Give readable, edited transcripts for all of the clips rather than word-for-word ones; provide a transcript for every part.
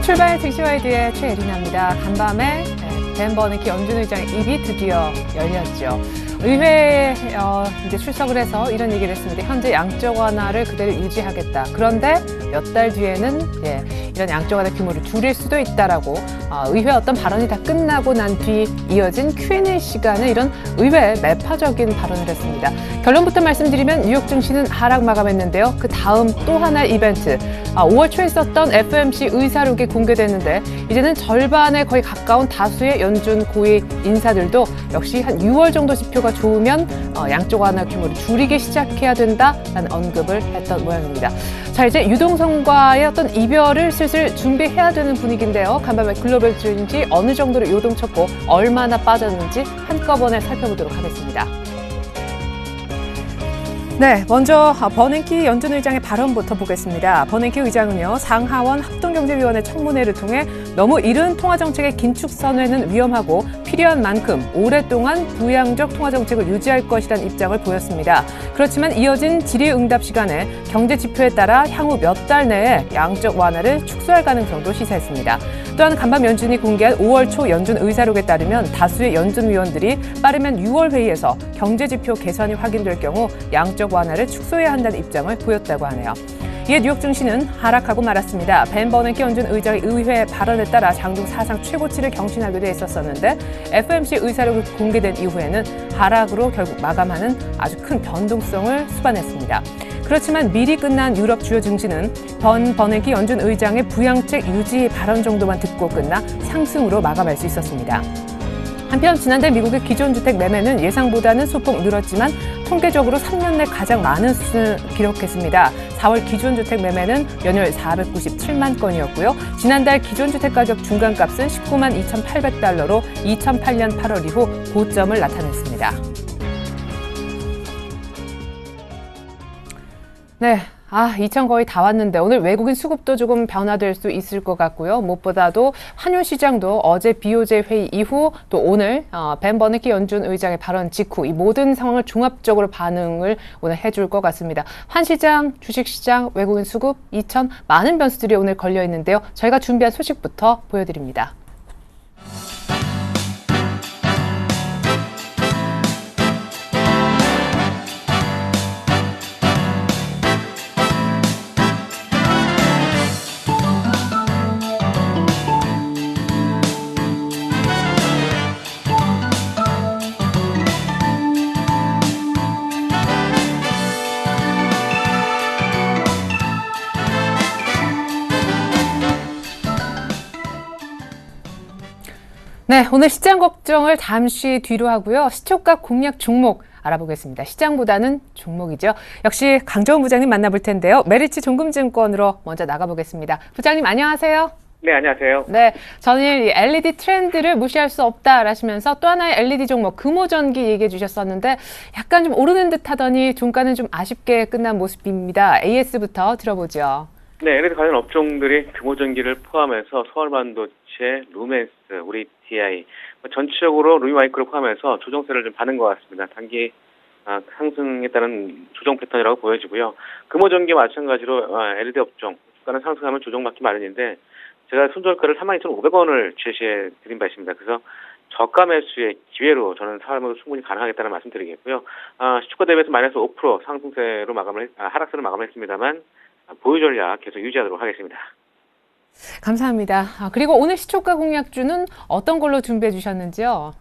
출발 증시와이드의 최예린입니다. 간밤에 벤 버냉키 연준 의장의 입이 드디어 열렸죠. 의회에 이제 출석을 해서 이런 얘기를 했습니다. 현재 양적 완화를 그대로 유지하겠다. 그런데 몇 달 뒤에는 이런 양적 완화 규모를 줄일 수도 있다라고 의회 어떤 발언이 다 끝나고 난 뒤 이어진 Q&A 시간에 이런 의외 매파적인 발언을 했습니다. 결론부터 말씀드리면 뉴욕 증시는 하락 마감했는데요. 그 다음 또 하나의 이벤트. 5월 초에 있었던 FOMC 의사록이 공개됐는데 이제는 절반에 거의 가까운 다수의 연준 고위 인사들도 역시 한 6월 정도 지표가 좋으면 양적 완화 규모를 줄이기 시작해야 된다라는 언급을 했던 모양입니다. 자, 이제 유동성과의 어떤 이별을 슬슬 준비해야 되는 분위기인데요. 간밤에 글로벌 증시 어느 정도로 요동쳤고 얼마나 빠졌는지 한꺼번에 살펴보도록 하겠습니다. 네, 먼저 버냉키 연준 의장의 발언부터 보겠습니다. 버냉키 의장은요, 상하원 합동경제위원회 청문회를 통해 너무 이른 통화정책의 긴축 선회는 위험하고 필요한 만큼 오랫동안 부양적 통화정책을 유지할 것이라는 입장을 보였습니다. 그렇지만 이어진 질의응답 시간에 경제 지표에 따라 향후 몇 달 내에 양적 완화를 축소할 가능성도 시사했습니다. 또한 간밤 연준이 공개한 5월 초 연준 의사록에 따르면 다수의 연준 위원들이 빠르면 6월 회의에서 경제 지표 개선이 확인될 경우 양적 완화를 축소해야 한다는 입장을 보였다고 하네요. 이에 뉴욕 증시는 하락하고 말았습니다. 벤 버냉키 연준 의장의 의회 발언에 따라 장중 사상 최고치를 경신하기도 했었는데 FOMC 의사록이 공개된 이후에는 하락으로 결국 마감하는 아주 큰 변동성을 수반했습니다. 그렇지만 미리 끝난 유럽 주요 증시는 버냉키 연준 의장의 부양책 유지 발언 정도만 듣고 끝나 상승으로 마감할 수 있었습니다. 한편 지난달 미국의 기존주택 매매는 예상보다는 소폭 늘었지만 통계적으로 3년 내 가장 많은 수준을 기록했습니다. 4월 기존주택 매매는 연일 497만 건이었고요. 지난달 기존주택 가격 중간값은 19만 2,800달러로 2008년 8월 이후 고점을 나타냈습니다. 네. 2천 거의 다 왔는데 오늘 외국인 수급도 조금 변화될 수 있을 것 같고요. 무엇보다도 환율 시장도 어제 BOJ 회의 이후 또 오늘 벤 버냉키 연준 의장의 발언 직후 이 모든 상황을 종합적으로 반응을 오늘 해줄 것 같습니다. 환시장, 주식시장, 외국인 수급, 2천 많은 변수들이 오늘 걸려 있는데요. 저희가 준비한 소식부터 보여드립니다. 네, 오늘 시장 걱정을 잠시 뒤로 하고요. 시초가 공략 종목 알아보겠습니다. 시장보다는 종목이죠. 역시 강정훈 부장님 만나볼 텐데요. 메리츠 종금증권으로 먼저 나가보겠습니다. 부장님 안녕하세요. 네, 안녕하세요. 네, 전일 LED 트렌드를 무시할 수 없다 하시면서 또 하나의 LED 종목 금호전기 얘기해 주셨었는데 약간 좀 오르는 듯 하더니 종가는 좀 아쉽게 끝난 모습입니다. AS부터 들어보죠. 네, LED 관련 업종들이 금호전기를 포함해서 서울반도체, 루멘스, 우리 DI 전체적으로 루미마이크를 포함해서 조정세를 좀 받은 것 같습니다. 단기 상승에 따른 조정 패턴이라고 보여지고요. 금호전기와 마찬가지로 LED 업종 주가는 상승하면 조정받기 마련인데 제가 손절가를 32,500원을 제시해 드린 바 있습니다. 그래서 저가 매수의 기회로 저는 사람으로 충분히 가능하겠다는 말씀드리겠고요. 시초가 대비해서 마이너스 5% 상승세로 하락세로 마감을 했습니다만 보유 전략 계속 유지하도록 하겠습니다. 감사합니다. 그리고 오늘 시초가 공략주는 어떤 걸로 준비해 주셨는지요?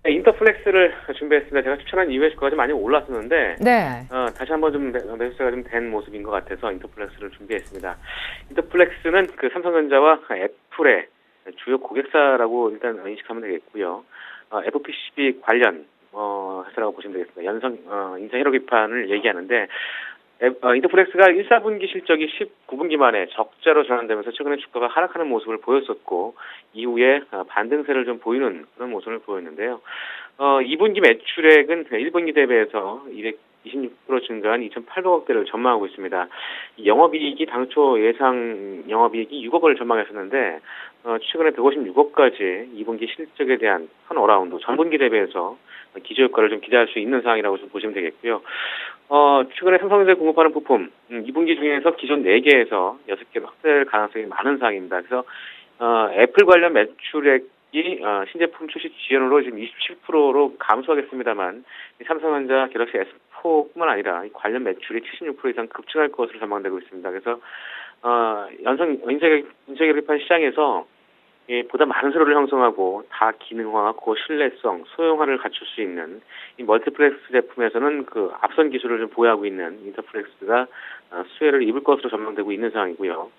네, 인터플렉스를 준비했습니다. 제가 추천한 이후에 주가가 좀 많이 올랐었는데 네. 다시 한번 좀 매수세가 좀 된 모습인 것 같아서 인터플렉스를 준비했습니다. 인터플렉스는 그 삼성전자와 애플의 주요 고객사라고 일단 인식하면 되겠고요. FPCB 관련 회사라고 보시면 되겠습니다. 인상 1억 비판을 얘기하는데 인터플렉스가 1, 4분기 실적이 19분기 만에 적자로 전환되면서 최근에 주가가 하락하는 모습을 보였었고 이후에 반등세를 좀 보이는 그런 모습을 보였는데요. 2분기 매출액은 1분기 대비해서 226% 증가한 2,800억대를 전망하고 있습니다. 영업이익이 당초 예상 영업이익이 6억을 전망했었는데 최근에 156억까지 2분기 실적에 대한 턴어라운드 전분기 대비해서 기저효과를 좀 기대할 수 있는 상황이라고 좀 보시면 되겠고요. 최근에 삼성전자에 공급하는 부품 2분기 중에서 기존 4개에서 6개로 확대될 가능성이 많은 상황입니다. 그래서 애플 관련 매출액이 신제품 출시 지연으로 지금 27%로 감소하겠습니다만 삼성전자 갤럭시 S4뿐만 아니라 이 관련 매출이 76% 이상 급증할 것으로 전망되고 있습니다. 그래서 인쇄결판 시장에서 보다 많은 세로를 형성하고 다기능화, 고신뢰성, 소형화를 갖출 수 있는 이 멀티플렉스 제품에서는 그 앞선 기술을 좀 보유하고 있는 인터플렉스가 수혜를 입을 것으로 전망되고 있는 상황이고요.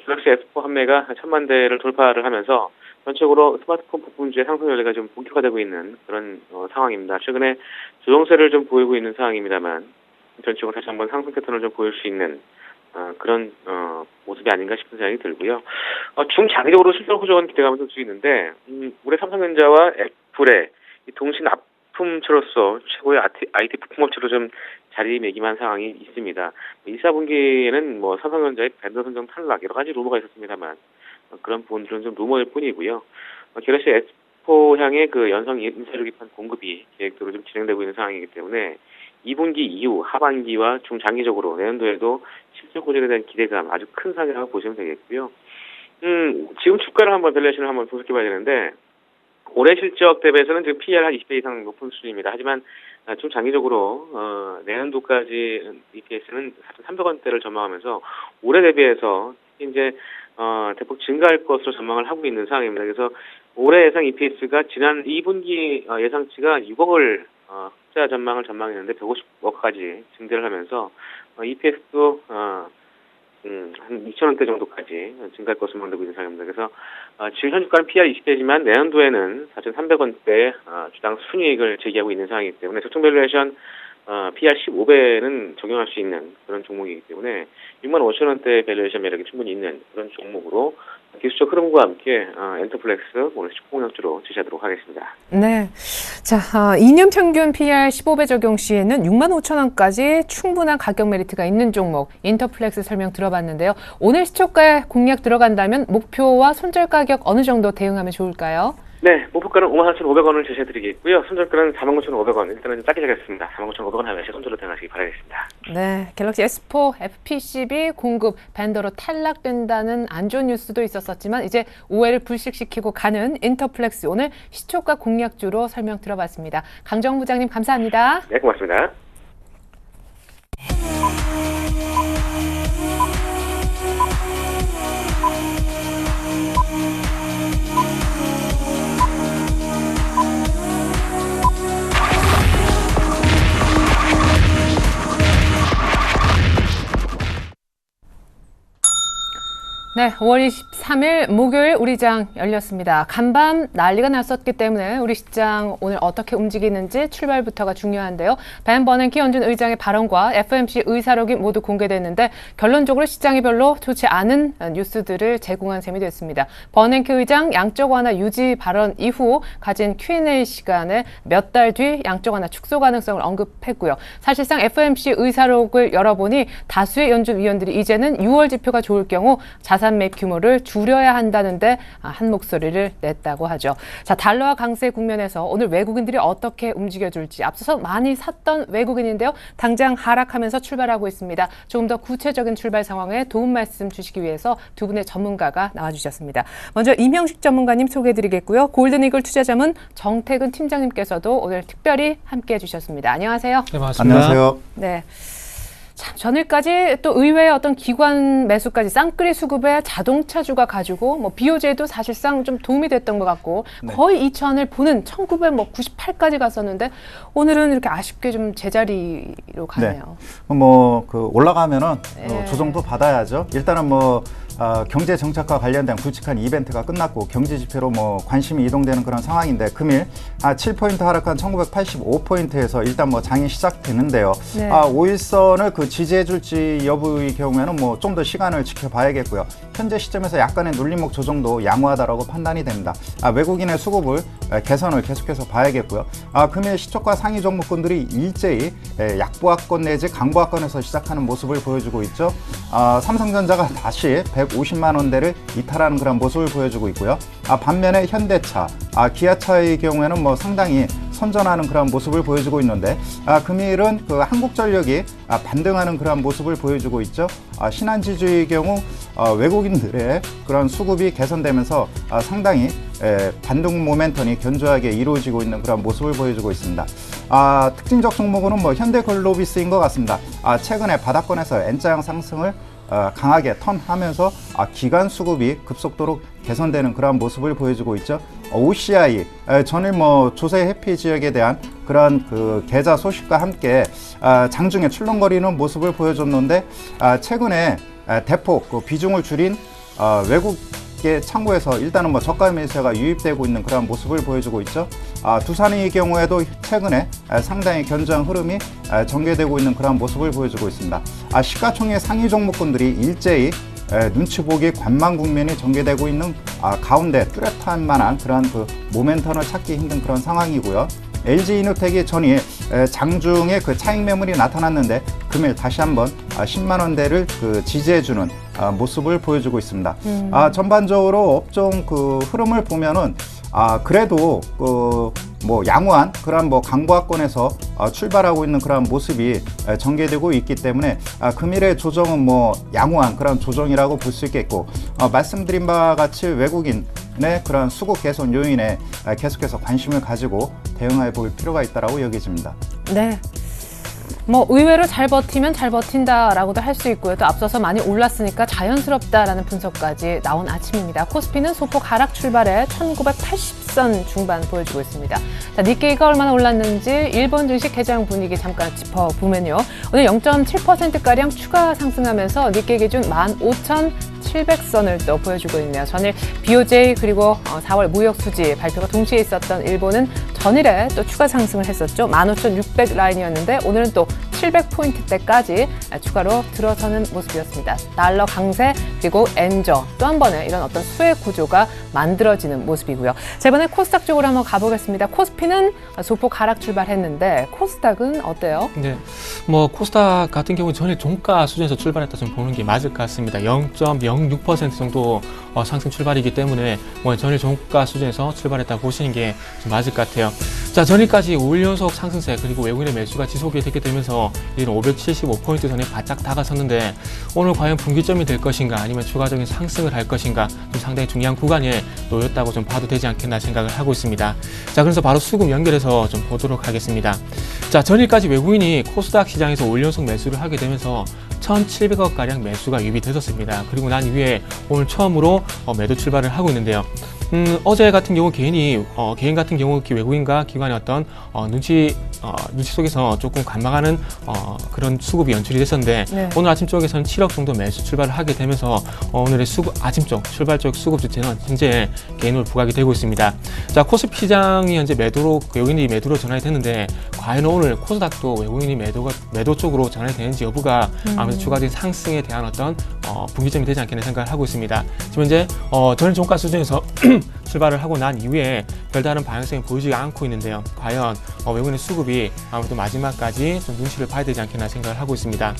갤럭시 S4 판매가 1000만 대를 돌파를 하면서 전체적으로 스마트폰 부품주의 상승 연례가 좀 본격화되고 있는 그런 상황입니다. 최근에 조정세를 좀 보이고 있는 상황입니다만 전체적으로 다시 한번 상승 패턴을 좀 보일 수 있는 그런 모습이 아닌가 싶은 생각이 들고요. 중장기적으로 실적 호조는 기대감을 좀 있는데 올해 삼성전자와 애플의 동시 납품처로서 최고의 IT 부품업체로 좀 자리매김한 상황이 있습니다. 2, 4분기에는 삼성전자의 벤더 선정 탈락 여러 가지 루머가 있었습니다만 그런 부분들은 좀 루머일 뿐이고요. 갤럭시 S4 향의 그 연성 인쇄기판 공급이 계획대로 좀 진행되고 있는 상황이기 때문에 2분기 이후 하반기와 중장기적으로 내년도에도 실적 호전에 대한 기대감 아주 큰 상이라고 보시면 되겠고요. 지금 주가를 한번 밸류에이션을 한번 분석해봐야 되는데 올해 실적 대비해서는 지금 PER 한 20배 이상 높은 수준입니다. 하지만 좀 장기적으로 내년도까지 EPS는 4,300원대를 전망하면서 올해 대비해서 이제 대폭 증가할 것으로 전망을 하고 있는 상황입니다. 그래서 올해 예상 EPS가 지난 2분기 예상치가 6억을 흑자 전망했는데 150억까지 증대를 하면서 EPS도 한 2,000원대 정도까지 증가할 것으로 만들고 있는 상황입니다. 그래서 지금 현 주가는 PR 20대지만 내년도에는 4,300원대 주당 순이익을 제기하고 있는 상황이기 때문에 적정 밸류에이션 PR 15배는 적용할 수 있는 그런 종목이기 때문에 65,000원대 밸류에이션 매력이 충분히 있는 그런 종목으로 기술적 흐름과 함께 엔터플렉스 오늘 19공약주로 제시하도록 하겠습니다. 네. 자, 2년 평균 PR 15배 적용 시에는 65,000원까지 충분한 가격 메리트가 있는 종목 인터플렉스 설명 들어봤는데요. 오늘 시초가에 공략 들어간다면 목표와 손절 가격 어느 정도 대응하면 좋을까요? 네, 목표가는 54,500원을 제시해드리겠고요. 손절가는 49,500원. 일단은 짧게 잡겠습니다. 49,500원 하면서 손절로 대응하시기 바라겠습니다. 네, 갤럭시 S4 FP12 공급 벤더로 탈락된다는 안 좋은 뉴스도 있었지만 이제 오해를 불식시키고 가는 인터플렉스 오늘 시초가 공략주로 설명 들어봤습니다. 강정 부장님 감사합니다. 네, 고맙습니다. 네, 5월 23일 목요일 우리 시장 열렸습니다. 간밤 난리가 났었기 때문에 우리 시장 오늘 어떻게 움직이는지 출발부터가 중요한데요. 벤 버냉키 연준 의장의 발언과 FOMC 의사록이 모두 공개됐는데 결론적으로 시장이 별로 좋지 않은 뉴스들을 제공한 셈이 됐습니다. 버냉키 의장 양적 완화 유지 발언 이후 가진 Q&A 시간에 몇 달 뒤 양적 완화 축소 가능성을 언급했고요. 사실상 FOMC 의사록을 열어보니 다수의 연준 위원들이 이제는 6월 지표가 좋을 경우 자산 매입 규모를 줄여야 한다는데 한 목소리를 냈다고 하죠. 자, 달러와 강세 국면에서 오늘 외국인들이 어떻게 움직여줄지 앞서서 많이 샀던 외국인인데요. 당장 하락하면서 출발하고 있습니다. 조금 더 구체적인 출발 상황에 도움 말씀 주시기 위해서 두 분의 전문가가 나와주셨습니다. 먼저 임형식 전문가님 소개해드리겠고요. 골든이글 투자자문 정태근 팀장님께서도 오늘 특별히 함께해 주셨습니다. 안녕하세요. 네, 반갑습니다. 안녕하세요. 네. 참, 전일까지 또 의외의 어떤 기관 매수까지 쌍끌이 수급에 자동차주가 가지고 BOJ도 사실상 좀 도움이 됐던 것 같고 네. 거의 2,000을 보는 1998까지 갔었는데 오늘은 이렇게 아쉽게 좀 제자리로 가네요. 네. 올라가면은 네. 조정도 받아야죠. 일단은 경제 정책과 관련된 굵직한 이벤트가 끝났고 경제 지표로 관심이 이동되는 그런 상황인데 금일 7포인트 하락한 1985포인트에서 일단 장이 시작되는데요. 네. 5일선을 지지해줄지 여부의 경우에는 좀 더 시간을 지켜봐야겠고요. 현재 시점에서 약간의 눌림목 조정도 양호하다라고 판단이 됩니다. 외국인의 수급을 개선을 계속해서 봐야겠고요. 금일 시초가 상위 종목군들이 일제히 약보합권 내지 강보합권에서 시작하는 모습을 보여주고 있죠. 삼성전자가 다시 150만 원대를 이탈하는 그런 모습을 보여주고 있고요. 반면에 현대차, 기아차의 경우에는 상당히 선전하는 그런 모습을 보여주고 있는데 금일은 그 한국전력이 반등하는 그런 모습을 보여주고 있죠. 신한지주의 경우 외국인들의 그런 수급이 개선되면서 상당히 반등 모멘텀이 견조하게 이루어지고 있는 그런 모습을 보여주고 있습니다. 특징적 종목은 뭐 현대글로비스인 것 같습니다. 최근에 바닥권에서 N자형 상승을 강하게 턴하면서 기관 수급이 급속도로 개선되는 그런 모습을 보여주고 있죠. OCI 전일 뭐 조세 회피 지역에 대한 그런 그 계좌 소식과 함께 장중에 출렁거리는 모습을 보여줬는데 최근에 대폭 그 비중을 줄인 외국계 창구에서 일단은 뭐 저가 매수가 유입되고 있는 그런 모습을 보여주고 있죠. 두산의 경우에도 최근에 상당히 견조한 흐름이 전개되고 있는 그런 모습을 보여주고 있습니다. 시가총액 상위 종목군들이 일제히 눈치 보기 관망 국면이 전개되고 있는 가운데 뚜렷한 만한 그런 그 모멘텀을 찾기 힘든 그런 상황이고요. LG이노텍이 전일 장중에 그 차익 매물이 나타났는데 금일 다시 한번 10만 원대를 그 지지해주는 모습을 보여주고 있습니다. 전반적으로 업종 그 흐름을 보면은 그래도 그 뭐 양호한 그런 뭐 강보합권에서 출발하고 있는 그런 모습이 전개되고 있기 때문에 금일의 조정은 뭐 양호한 그런 조정이라고 볼 수 있겠고 말씀드린 바와 같이 외국인의 그런 수급 개선 요인에 계속해서 관심을 가지고 대응해 볼 필요가 있다라고 여겨집니다. 네. 뭐 의외로 잘 버티면 잘 버틴다라고도 할 수 있고요. 또 앞서서 많이 올랐으니까 자연스럽다라는 분석까지 나온 아침입니다. 코스피는 소폭 하락 출발해 1980선 중반 보여주고 있습니다. 자, 니케이가 얼마나 올랐는지 일본 증시 개장 분위기 잠깐 짚어보면요. 오늘 0.7%가량 추가 상승하면서 니케이 기준 15,700선을 또 보여주고 있네요. 전일 BOJ 그리고 4월 무역 수지 발표가 동시에 있었던 일본은 전일에 또 추가 상승을 했었죠. 15,600 라인이었는데 오늘은 또 700포인트대까지 추가로 들어서는 모습이었습니다. 달러 강세 그리고 엔저 또 한 번의 이런 어떤 수혜 구조가 만들어지는 모습이고요. 자, 이번에 코스닥 쪽으로 한번 가보겠습니다. 코스피는 소폭 하락 출발했는데 코스닥은 어때요? 네, 뭐 코스닥 같은 경우 전일 종가 수준에서 출발했다 좀 보는 게 맞을 것 같습니다. 0.06% 정도 상승 출발이기 때문에 뭐 전일 종가 수준에서 출발했다 보시는 게 좀 맞을 것 같아요. 자, 전일까지 5일 연속 상승세 그리고 외국인의 매수가 지속이 되게 되면서 이런 575포인트 선에 바짝 다가섰는데 오늘 과연 분기점이 될 것인가 아니면 추가적인 상승을 할 것인가 좀 상당히 중요한 구간에 놓였다고 좀 봐도 되지 않겠나 생각을 하고 있습니다. 자, 그래서 바로 수급 연결해서 좀 보도록 하겠습니다. 자, 전일까지 외국인이 코스닥 시장에서 5일 연속 매수를 하게 되면서 1,700억가량 매수가 유입이 됐었습니다. 그리고 난 이후에 오늘 처음으로 매도 출발을 하고 있는데요. 어제 같은 경우 개인 같은 경우 외국인과 기관의 어떤 눈치 속에서 조금 관망하는 그런 수급이 연출이 됐었는데 네. 오늘 아침 쪽에서는 7억 정도 매수 출발을 하게 되면서 오늘의 아침 쪽 출발적 수급 주체는 현재 개인으로 부각이 되고 있습니다. 자, 코스피 시장이 현재 외국인이 매도로 전환이 됐는데 과연 오늘 코스닥도 외국인이 매도 쪽으로 전환이 되는지 여부가 아무래도 추가적인 상승에 대한 어떤 분기점이 되지 않겠나 생각을 하고 있습니다. 지금 현재 전일 종가 수준에서 출발을 하고 난 이후에 별다른 방향성이 보이지 않고 있는데요. 과연 외국인의 수급이 아무래도 마지막까지 좀 눈치를 봐야 되지 않겠나 생각을 하고 있습니다.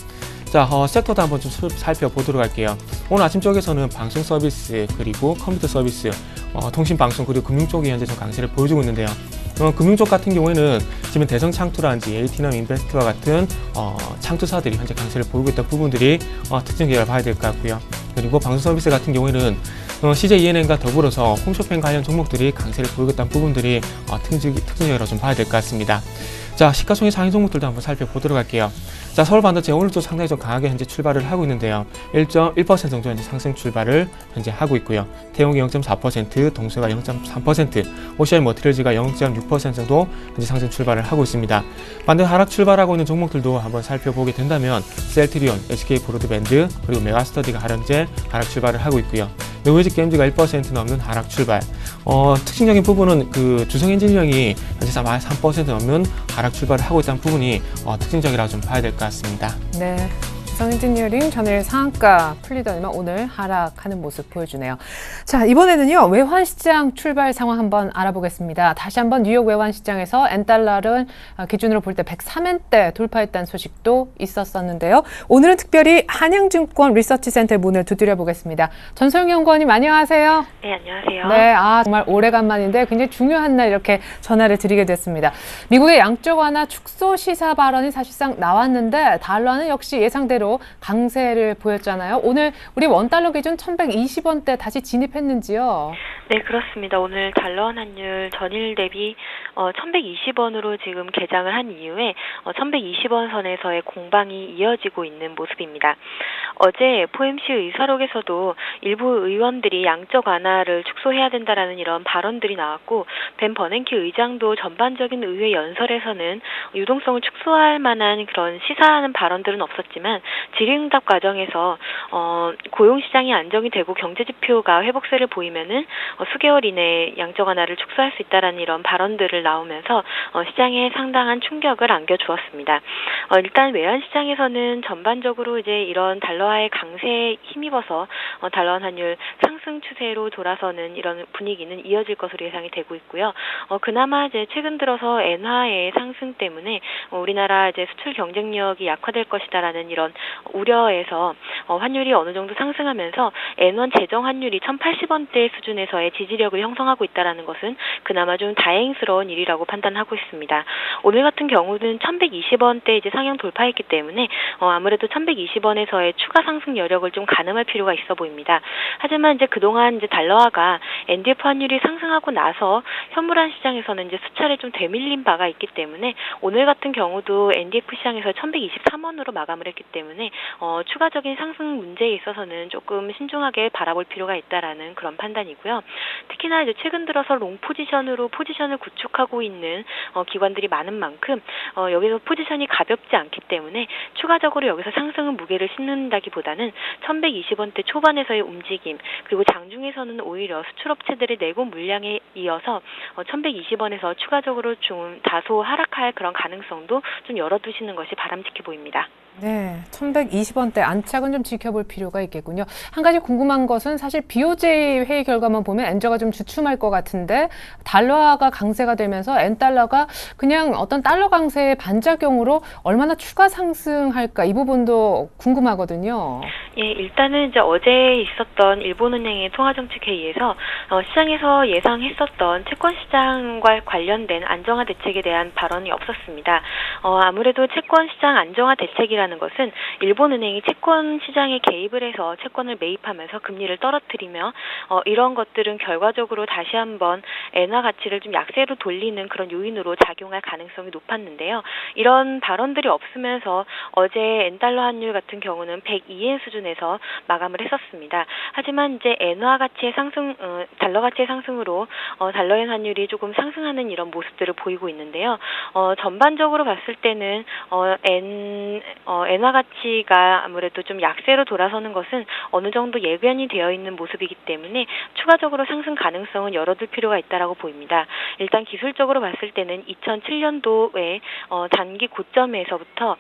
자, 섹터도 한번 좀 살펴보도록 할게요. 오늘 아침 쪽에서는 방송 서비스 그리고 컴퓨터 서비스, 통신 방송 그리고 금융 쪽이 현재 좀 강세를 보여주고 있는데요. 금융 쪽 같은 경우에는 지금 대성 창투라든지 에이티넘 인베스트와 같은 창투사들이 현재 강세를 보이고 있던 부분들이 특징적으로 봐야 될 것 같고요. 그리고 방송 서비스 같은 경우에는 CJ ENM과 더불어서 홈쇼핑 관련 종목들이 강세를 보이고 있던 부분들이 특징적으로 좀 봐야 될 것 같습니다. 자, 시가총액 상위 종목들도 한번 살펴보도록 할게요. 자, 서울 반도체 오늘도 상당히 좀 강하게 현재 출발을 하고 있는데요. 1.1% 정도 현재 상승 출발을 현재 하고 있고요. 태용이 0.4%, 동수가 0.3%, OCI 머티리얼즈가 0.6% 정도 현재 상승 출발을 하고 있습니다. 반대 하락 출발하고 있는 종목들도 한번 살펴보게 된다면 셀트리온, SK 브로드밴드, 그리고 메가스터디가 현재 하락 출발을 하고 있고요. 노이즈 게임즈가 1% 넘는 하락 출발. 특징적인 부분은 그 주성 엔지니어링이 현재 3% 넘는 하락 출발을 하고 있다는 부분이 특징적이라고 좀 봐야 될 것 같습니다. 네. 삼성 엔지니어링 전일 상한가 풀리더니만 오늘 하락하는 모습 보여주네요. 자, 이번에는요, 외환시장 출발 상황 한번 알아보겠습니다. 다시 한번 뉴욕 외환시장에서 엔달러를 기준으로 볼 때 103엔대 돌파했다는 소식도 있었었는데요. 오늘은 특별히 한양증권 리서치센터의 문을 두드려 보겠습니다. 전소영 연구원님 안녕하세요. 네, 안녕하세요. 네, 정말 오래간만인데 굉장히 중요한 날 이렇게 전화를 드리게 됐습니다. 미국의 양적 완화 축소 시사 발언이 사실상 나왔는데 달러는 역시 예상대로 강세를 보였잖아요. 오늘 우리 원달러 기준 1120원대 다시 진입했는지요? 네, 그렇습니다. 오늘 달러 환율 전일 대비 1120원으로 지금 개장을 한 이후에 1120원 선에서의 공방이 이어지고 있는 모습입니다. 어제 FOMC 의사록에서도 일부 의원들이 양적 완화를 축소해야 된다라는 이런 발언들이 나왔고 벤 버냉키 의장도 전반적인 의회 연설에서는 유동성을 축소할 만한 그런 시사하는 발언들은 없었지만 질의응답 과정에서 고용시장이 안정이 되고 경제지표가 회복세를 보이면은 수개월 이내에 양적 완화를 축소할 수 있다라는 이런 발언들을 나오면서 시장에 상당한 충격을 안겨주었습니다. 일단 외환시장에서는 전반적으로 이제 이런 달러화의 강세에 힘입어서 달러 환율 상승 추세로 돌아서는 이런 분위기는 이어질 것으로 예상이 되고 있고요. 그나마 이제 최근 들어서 엔화의 상승 때문에 우리나라 이제 수출 경쟁력이 약화될 것이다라는 이런 우려에서 환율이 어느 정도 상승하면서 엔원 재정 환율이 1,080원대 수준에서의 지지력을 형성하고 있다라는 것은 그나마 좀 다행스러운 일이라고 판단하고 있습니다. 오늘 같은 경우는 1,120원대 이제 상향 돌파했기 때문에 아무래도 1,120원에서의 추가 상승 여력을 좀 가늠할 필요가 있어 보입니다. 하지만 이제 그동안 이제 달러화가 NDF 환율이 상승하고 나서 현물환 시장에서는 이제 수차례 좀 되밀린 바가 있기 때문에 오늘 같은 경우도 NDF 시장에서 1,123원으로 마감을 했기 때문에 추가적인 상승 문제에 있어서는 조금 신중하게 바라볼 필요가 있다라는 그런 판단이고요. 특히나 이제 최근 들어서 롱 포지션으로 포지션을 구축하고 있는 기관들이 많은 만큼 여기서 포지션이 가볍지 않기 때문에 추가적으로 여기서 상승은 무게를 싣는다기보다는 1,120원대 초반에서의 움직임 그리고 장중에서는 오히려 수출업체들의 내고 물량에 이어서 1,120원에서 추가적으로 좀 다소 하락할 그런 가능성도 좀 열어두시는 것이 바람직해 보입니다. 네, 1,120원대 안착은 좀 지켜볼 필요가 있겠군요. 한 가지 궁금한 것은 사실 BOJ 회의 결과만 보면 엔저가 좀 주춤할 것 같은데 달러화가 강세가 되면서 엔달러가 그냥 어떤 달러 강세의 반작용으로 얼마나 추가 상승할까 이 부분도 궁금하거든요. 예, 일단은 이제 어제 있었던 일본은행의 통화정책회의에서 시장에서 예상했었던 채권시장과 관련된 안정화 대책에 대한 발언이 없었습니다. 아무래도 채권시장 안정화 대책이라는 것은 일본은행이 채권 시장에 개입을 해서 채권을 매입하면서 금리를 떨어뜨리며 이런 것들은 결과적으로 다시 한번 엔화 가치를 좀 약세로 돌리는 그런 요인으로 작용할 가능성이 높았는데요. 이런 발언들이 없으면서 어제 엔달러 환율 같은 경우는 102엔 수준에서 마감을 했었습니다. 하지만 이제 엔화 가치의 상승, 달러 가치의 상승으로 달러엔 환율이 조금 상승하는 이런 모습들을 보이고 있는데요. 전반적으로 봤을 때는 엔화 가치가 아무래도 좀 약세로 돌아서는 것은 어느 정도 예견이 되어 있는 모습이기 때문에 추가적으로 상승 가능성은 열어둘 필요가 있다라고 보입니다. 일단 기술적으로 봤을 때는 2007년도에 단기 고점에서부터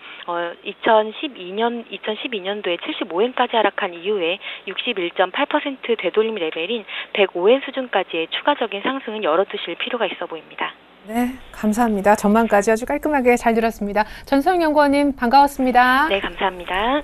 2012년도에 75엔까지 하락한 이후에 61.8% 되돌림 레벨인 105엔 수준까지의 추가적인 상승은 열어두실 필요가 있어 보입니다. 네, 감사합니다. 전망까지 아주 깔끔하게 잘 들었습니다. 전소영 연구원님 반가웠습니다. 네, 감사합니다.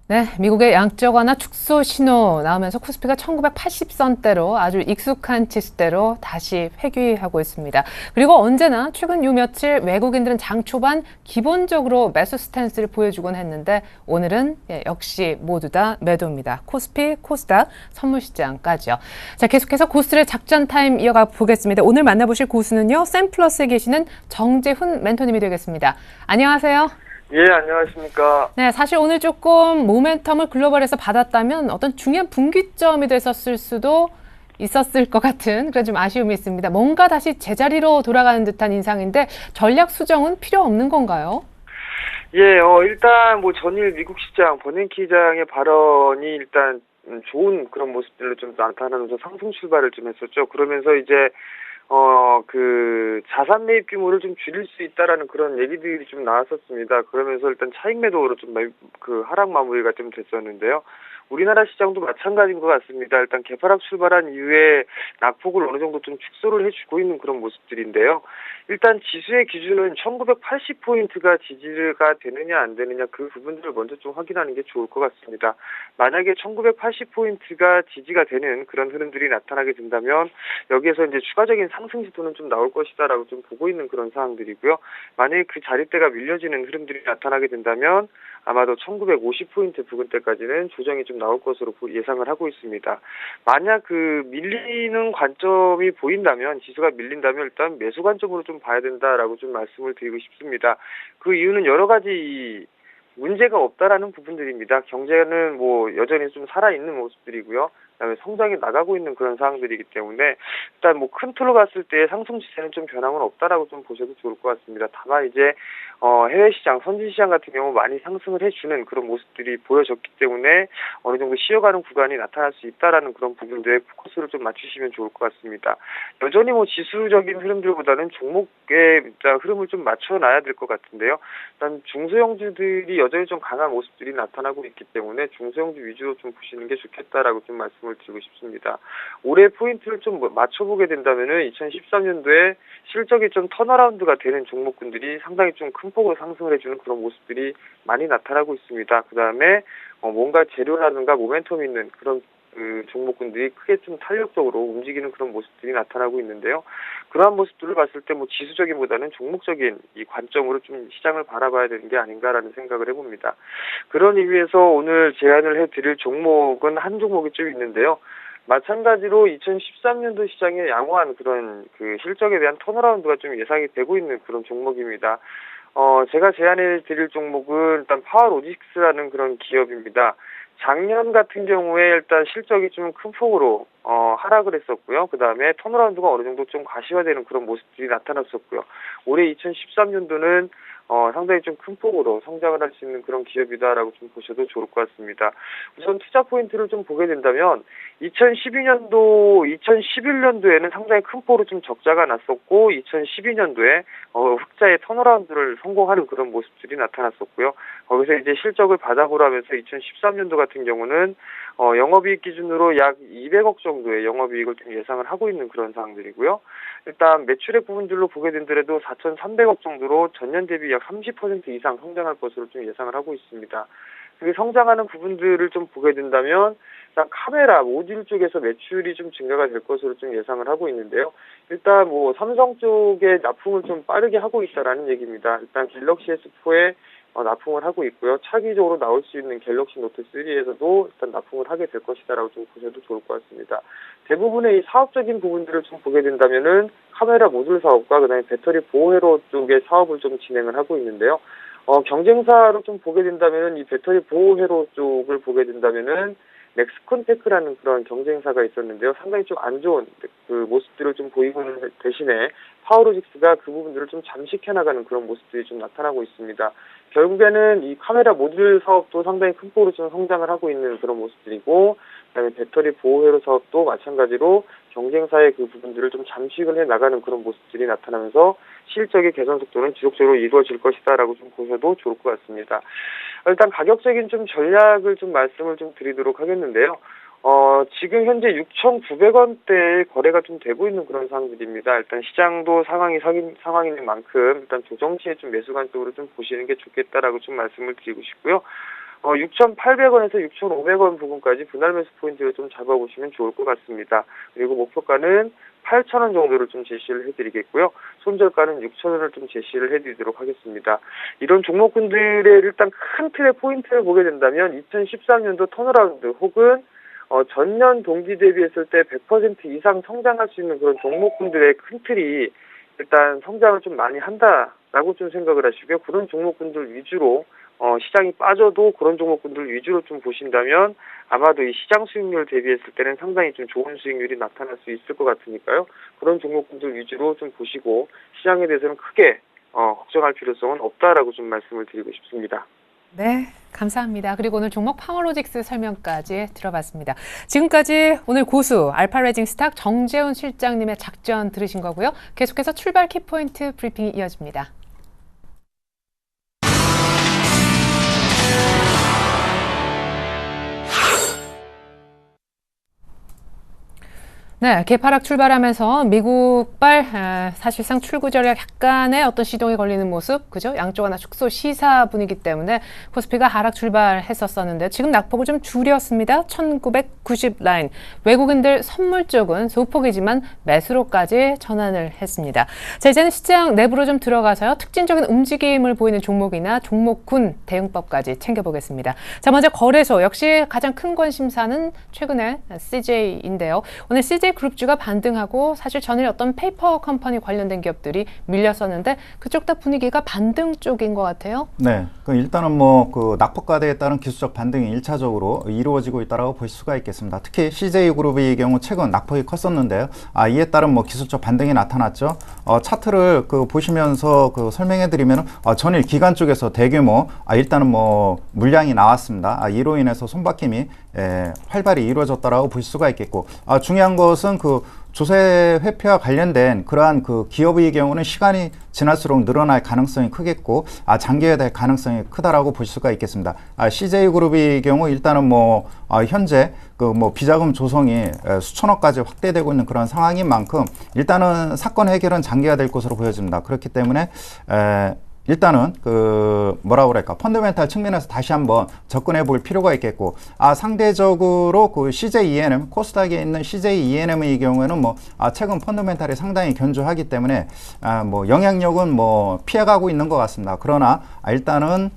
네, 미국의 양적 완화 축소 신호 나오면서 코스피가 1980선대로 아주 익숙한 치수대로 다시 회귀하고 있습니다. 그리고 언제나 최근 요 며칠 외국인들은 장 초반 기본적으로 매수 스탠스를 보여주곤 했는데 오늘은 역시 모두 다 매도입니다. 코스피, 코스닥, 선물시장까지요. 자, 계속해서 고수들의 작전 타임 이어가 보겠습니다. 오늘 만나보실 고수는요, 샘플러스에 계시는 정재훈 멘토님이 되겠습니다. 안녕하세요. 예, 안녕하십니까. 네, 사실 오늘 조금 모멘텀을 글로벌에서 받았다면 어떤 중요한 분기점이 됐었을 수도 있었을 것 같은 그런 좀 아쉬움이 있습니다. 뭔가 다시 제자리로 돌아가는 듯한 인상인데 전략 수정은 필요 없는 건가요? 예, 일단 전일 미국 시장 버냉키 장의 발언이 일단 좋은 그런 모습들로 좀 나타나면서 상승 출발을 좀 했었죠. 그러면서 이제 그 자산 매입 규모를 좀 줄일 수 있다라는 그런 얘기들이 좀 나왔었습니다. 그러면서 일단 차익 매도로 좀 그 하락 마무리가 좀 됐었는데요. 우리나라 시장도 마찬가지인 것 같습니다. 일단 개파락 출발한 이후에 낙폭을 어느 정도 좀 축소를 해주고 있는 그런 모습들인데요. 일단 지수의 기준은 1980포인트가 지지가 되느냐 안 되느냐 그 부분들을 먼저 좀 확인하는 게 좋을 것 같습니다. 만약에 1980포인트가 지지가 되는 그런 흐름들이 나타나게 된다면 여기에서 이제 추가적인 상승 시도는 좀 나올 것이다라고 좀 보고 있는 그런 상황들이고요. 만약에 그 자리대가 밀려지는 흐름들이 나타나게 된다면 아마도 1950포인트 부근대까지는 조정이 좀 나올 것으로 예상을 하고 있습니다. 만약 그 밀리는 관점이 보인다면, 지수가 밀린다면 일단 매수 관점으로 좀 봐야 된다라고 좀 말씀을 드리고 싶습니다. 그 이유는 여러 가지 문제가 없다라는 부분들입니다. 경제는 뭐 여전히 좀 살아있는 모습들이고요. 그다음에 성장이 나가고 있는 그런 상황들이기 때문에 일단 뭐 큰 틀로 봤을 때 상승 추세는 좀 변함은 없다라고 좀 보셔도 좋을 것 같습니다. 다만 이제 해외 시장, 선진 시장 같은 경우 많이 상승을 해주는 그런 모습들이 보여졌기 때문에 어느 정도 쉬어가는 구간이 나타날 수 있다라는 그런 부분들에 포커스를 좀 맞추시면 좋을 것 같습니다. 여전히 뭐 지수적인 흐름들보다는 종목의 흐름을 좀 맞춰놔야 될 것 같은데요. 일단 중소형주들이 여전히 좀 강한 모습들이 나타나고 있기 때문에 중소형주 위주로 좀 보시는 게 좋겠다라고 좀 말씀을 드리고 싶습니다. 올해 포인트를 좀 맞춰보게 된다면은 2013년도에 실적이 좀 턴어라운드가 되는 종목군들이 상당히 좀 큰 폭으로 상승을 해주는 그런 모습들이 많이 나타나고 있습니다. 그 다음에 뭔가 재료라든가 모멘텀 있는 그런 그 종목군들이 크게 좀 탄력적으로 움직이는 그런 모습들이 나타나고 있는데요. 그러한 모습들을 봤을 때 뭐 지수적인보다는 종목적인 이 관점으로 좀 시장을 바라봐야 되는 게 아닌가라는 생각을 해봅니다. 그런 의미에서 오늘 제안을 해드릴 종목은 한 종목이 좀 있는데요. 마찬가지로 2013년도 시장에 양호한 그런 그 실적에 대한 턴어라운드가 좀 예상이 되고 있는 그런 종목입니다. 제가 제안해 드릴 종목은 일단 파워로직스라는 그런 기업입니다. 작년 같은 경우에 일단 실적이 좀 큰 폭으로 하락을 했었고요. 그 다음에 턴어라운드가 어느 정도 좀 가시화되는 그런 모습들이 나타났었고요. 올해 2013년도는 상당히 좀 큰 폭으로 성장을 할 수 있는 그런 기업이다라고 좀 보셔도 좋을 것 같습니다. 우선 투자 포인트를 좀 보게 된다면 2012년도, 2011년도에는 상당히 큰 폭으로 좀 적자가 났었고 2012년도에 흑자의 턴어라운드를 성공하는 그런 모습들이 나타났었고요. 거기서 이제 실적을 바닥으로 하면서 2013년도 같은 경우는 영업이익 기준으로 약 200억 정도의 영업이익을 좀 예상을 하고 있는 그런 상황들이고요. 일단 매출액 부분들로 보게 된더라도 4,300억 정도로 전년 대비 약 30% 이상 성장할 것으로 좀 예상을 하고 있습니다. 그 성장하는 부분들을 좀 보게 된다면 일단 카메라 모듈 쪽에서 매출이 좀 증가가 될 것으로 좀 예상을 하고 있는데요. 일단 뭐 삼성 쪽에 납품을 좀 빠르게 하고 있다라는 얘기입니다. 일단 갤럭시 S4에 납품을 하고 있고요. 차기적으로 나올 수 있는 갤럭시 노트 3에서도 일단 납품을 하게 될 것이다라고 좀 보셔도 좋을 것 같습니다. 대부분의 이 사업적인 부분들을 좀 보게 된다면은 카메라 모듈 사업과 그다음에 배터리 보호 회로 쪽의 사업을 좀 진행을 하고 있는데요. 경쟁사로 좀 보게 된다면은 이 배터리 보호 회로 쪽을 보게 된다면은 넥스콘테크라는 그런 경쟁사가 있었는데요. 상당히 좀 안 좋은 그 모습들을 좀 보이고 있는 대신에 파워로직스가 그 부분들을 좀 잠식해 나가는 그런 모습들이 좀 나타나고 있습니다. 결국에는 이 카메라 모듈 사업도 상당히 큰 폭으로 좀 성장을 하고 있는 그런 모습들이고, 그다음에 배터리 보호회로 사업도 마찬가지로 경쟁사의 그 부분들을 좀 잠식을 해 나가는 그런 모습들이 나타나면서 실적의 개선 속도는 지속적으로 이루어질 것이다라고 좀 보셔도 좋을 것 같습니다. 일단 가격적인 좀 전략을 좀 말씀을 좀 드리도록 하겠는데요. 지금 현재 6,900원대에 거래가 좀 되고 있는 그런 상황들입니다. 일단 시장도 상황인 만큼 일단 조정치에 좀 매수 관점으로 좀 보시는 게 좋겠다라고 좀 말씀을 드리고 싶고요. 6,800원에서 6,500원 부분까지 분할 매수 포인트를 좀 잡아보시면 좋을 것 같습니다. 그리고 목표가는 8,000원 정도를 좀 제시를 해드리겠고요. 손절가는 6,000원을 좀 제시를 해드리도록 하겠습니다. 이런 종목군들의 일단 큰 틀의 포인트를 보게 된다면 2013년도 턴어라운드 혹은 전년 동기 대비했을 때 100% 이상 성장할 수 있는 그런 종목군들의 큰 틀이 일단 성장을 좀 많이 한다라고 좀 생각을 하시고요. 그런 종목군들 위주로 시장이 빠져도 그런 종목군들 위주로 좀 보신다면 아마도 이 시장 수익률 대비했을 때는 상당히 좀 좋은 수익률이 나타날 수 있을 것 같으니까요. 그런 종목군들 위주로 좀 보시고 시장에 대해서는 크게 걱정할 필요성은 없다라고 좀 말씀을 드리고 싶습니다. 네, 감사합니다. 그리고 오늘 종목 파워로직스 설명까지 들어봤습니다. 지금까지 오늘 고수 알파레징스탁 정재훈 실장님의 작전 들으신 거고요. 계속해서 출발 키포인트 브리핑이 이어집니다. 네, 개파락 출발하면서 미국발 사실상 출구 전략 약간의 어떤 시동이 걸리는 모습, 그죠? 양쪽 하나 축소 시사 분위기 때문에 코스피가 하락 출발했었었는데 지금 낙폭을 좀 줄였습니다. 1990 라인. 외국인들 선물 쪽은 소폭이지만 매수로까지 전환을 했습니다. 자, 이제는 시장 내부로 좀 들어가서요. 특징적인 움직임을 보이는 종목이나 종목군 대응법까지 챙겨보겠습니다. 자, 먼저 거래소 역시 가장 큰 관심사는 최근에 CJ인데요. 오늘 CJ 그룹주가 반등하고 사실 전일 어떤 페이퍼 컴퍼니 관련된 기업들이 밀렸었는데 그쪽 다 분위기가 반등 쪽인 것 같아요. 네, 일단은 뭐 그 낙폭과대에 따른 기술적 반등이 1차적으로 이루어지고 있다라고 볼 수가 있겠습니다. 특히 CJ 그룹의 경우 최근 낙폭이 컸었는데요. 이에 따른 뭐 기술적 반등이 나타났죠. 차트를 보시면서 설명해드리면 전일 기관 쪽에서 대규모 일단은 뭐 물량이 나왔습니다. 이로 인해서 손바뀜이 활발히 이루어졌다라고 볼 수가 있겠고, 중요한 것은 조세 회피와 관련된 그러한 기업의 경우는 시간이 지날수록 늘어날 가능성이 크겠고, 장기화될 가능성이 크다라고 볼 수가 있겠습니다. CJ 그룹의 경우 일단은 현재 비자금 조성이 수천억까지 확대되고 있는 그런 상황인 만큼 일단은 사건 해결은 장기화될 것으로 보여집니다. 그렇기 때문에 일단은 펀더멘탈 측면에서 다시 한번 접근해 볼 필요가 있겠고, 상대적으로 CJ E&M, 코스닥에 있는 CJ E&M의 경우에는 최근 펀더멘탈이 상당히 견조하기 때문에 영향력은 피해가고 있는 것 같습니다. 그러나 일단은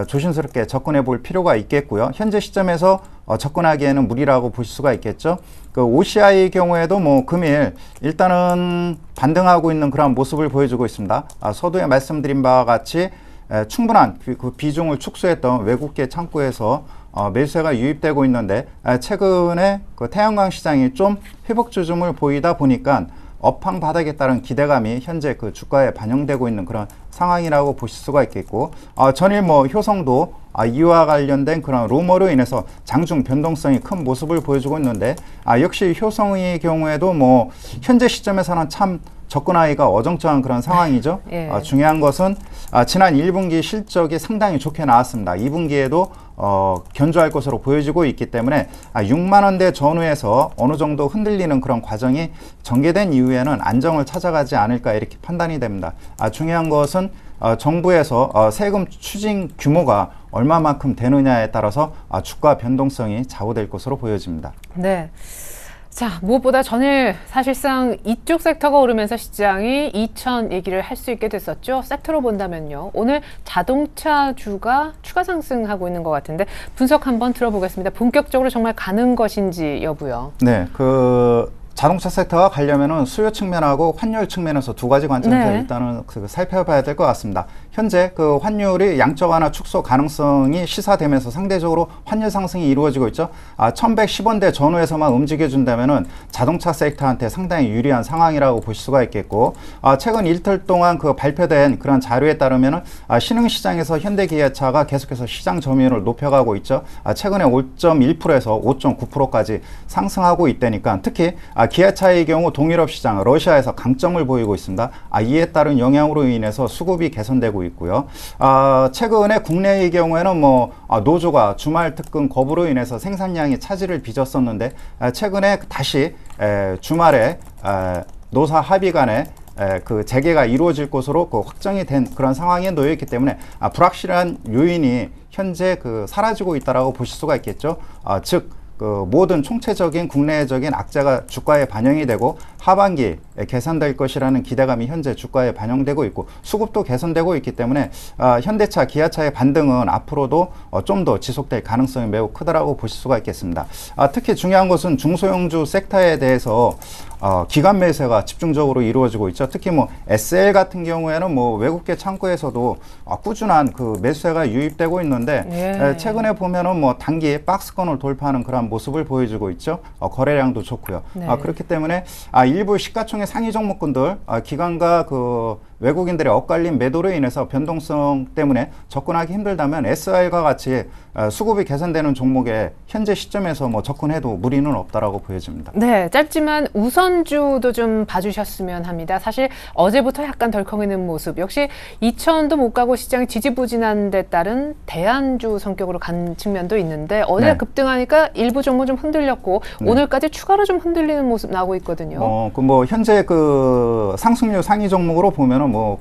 조심스럽게 접근해 볼 필요가 있겠고요. 현재 시점에서 접근하기에는 무리라고 볼 수가 있겠죠. OCI의 경우에도 금일 일단은 반등하고 있는 그런 모습을 보여주고 있습니다. 서두에 말씀드린 바와 같이 충분한 비중을 축소했던 외국계 창구에서 매수세가 유입되고 있는데, 최근에 태양광 시장이 좀 회복 조짐을 보이다 보니까 업황 바닥에 따른 기대감이 현재 주가에 반영되고 있는 그런 상황이라고 보실 수가 있겠고, 전일 효성도 이와 관련된 그런 루머로 인해서 장중 변동성이 큰 모습을 보여주고 있는데, 역시 효성의 경우에도 현재 시점에서는 참 접근하기가 어정쩡한 그런 상황이죠. 예. 중요한 것은 지난 1분기 실적이 상당히 좋게 나왔습니다. 2분기에도 견조할 것으로 보여지고 있기 때문에 6만 원대 전후에서 어느 정도 흔들리는 그런 과정이 전개된 이후에는 안정을 찾아가지 않을까 이렇게 판단이 됩니다. 중요한 것은 정부에서 세금 추징 규모가 얼마만큼 되느냐에 따라서 주가 변동성이 좌우될 것으로 보여집니다. 네. 자, 무엇보다 전일 사실상 이쪽 섹터가 오르면서 시장이 2천 얘기를 할 수 있게 됐었죠. 섹터로 본다면요. 오늘 자동차주가 추가 상승하고 있는 것 같은데 분석 한번 들어보겠습니다. 본격적으로 정말 가는 것인지 여부요. 네, 자동차 섹터가 가려면은 수요 측면하고 환율 측면에서 두 가지 관점에서 일단은 살펴봐야 될 것 같습니다. 현재 환율이 양적 완화 축소 가능성이 시사되면서 상대적으로 환율 상승이 이루어지고 있죠. 1110원대 전후에서만 움직여준다면은 자동차 섹터한테 상당히 유리한 상황이라고 볼 수가 있겠고, 최근 이틀 동안 발표된 그런 자료에 따르면은 신흥시장에서 현대기아차가 계속해서 시장 점유율을 높여가고 있죠. 최근에 5.1%에서 5.9%까지 상승하고 있다니까, 특히 기아차의 경우 동유럽 시장, 러시아에서 강점을 보이고 있습니다. 이에 따른 영향으로 인해서 수급이 개선되고 있고요. 최근에 국내의 경우에는 노조가 주말 특근 거부로 인해서 생산량이 차질을 빚었었는데, 최근에 다시 주말에 노사 합의 간에 재개가 이루어질 것으로 확정이 된 그런 상황에 놓여 있기 때문에 불확실한 요인이 현재 사라지고 있다라고 보실 수가 있겠죠. 즉 모든 총체적인 국내적인 악재가 주가에 반영이 되고 하반기에 개선될 것이라는 기대감이 현재 주가에 반영되고 있고, 수급도 개선되고 있기 때문에 현대차, 기아차의 반등은 앞으로도 좀 더 지속될 가능성이 매우 크다라고 보실 수가 있겠습니다. 특히 중요한 것은 중소형주 섹터에 대해서 기관 매수가 집중적으로 이루어지고 있죠. 특히 SL 같은 경우에는 외국계 창구에서도 꾸준한 매수세가 유입되고 있는데, 최근에 보면은 단기 박스권을 돌파하는 그런 모습을 보여주고 있죠. 거래량도 좋고요. 그렇기 때문에 일부 시가총액 상위 종목군들 기관과 외국인들의 엇갈린 매도로 인해서 변동성 때문에 접근하기 힘들다면 SI과 같이 수급이 개선되는 종목에 현재 시점에서 뭐 접근해도 무리는 없다라고 보여집니다. 네, 짧지만 우선주도 좀 봐주셨으면 합니다. 사실 어제부터 약간 덜컹이는 모습, 역시 2,000도 못 가고 시장이 지지부진한 데 따른 대안주 성격으로 간 측면도 있는데 어제 네. 급등하니까 일부 종목 좀 흔들렸고 오늘까지 추가로 좀 흔들리는 모습 나오고 있거든요. 뭐 현재 그 상승률 상위 종목으로 보면은 뭐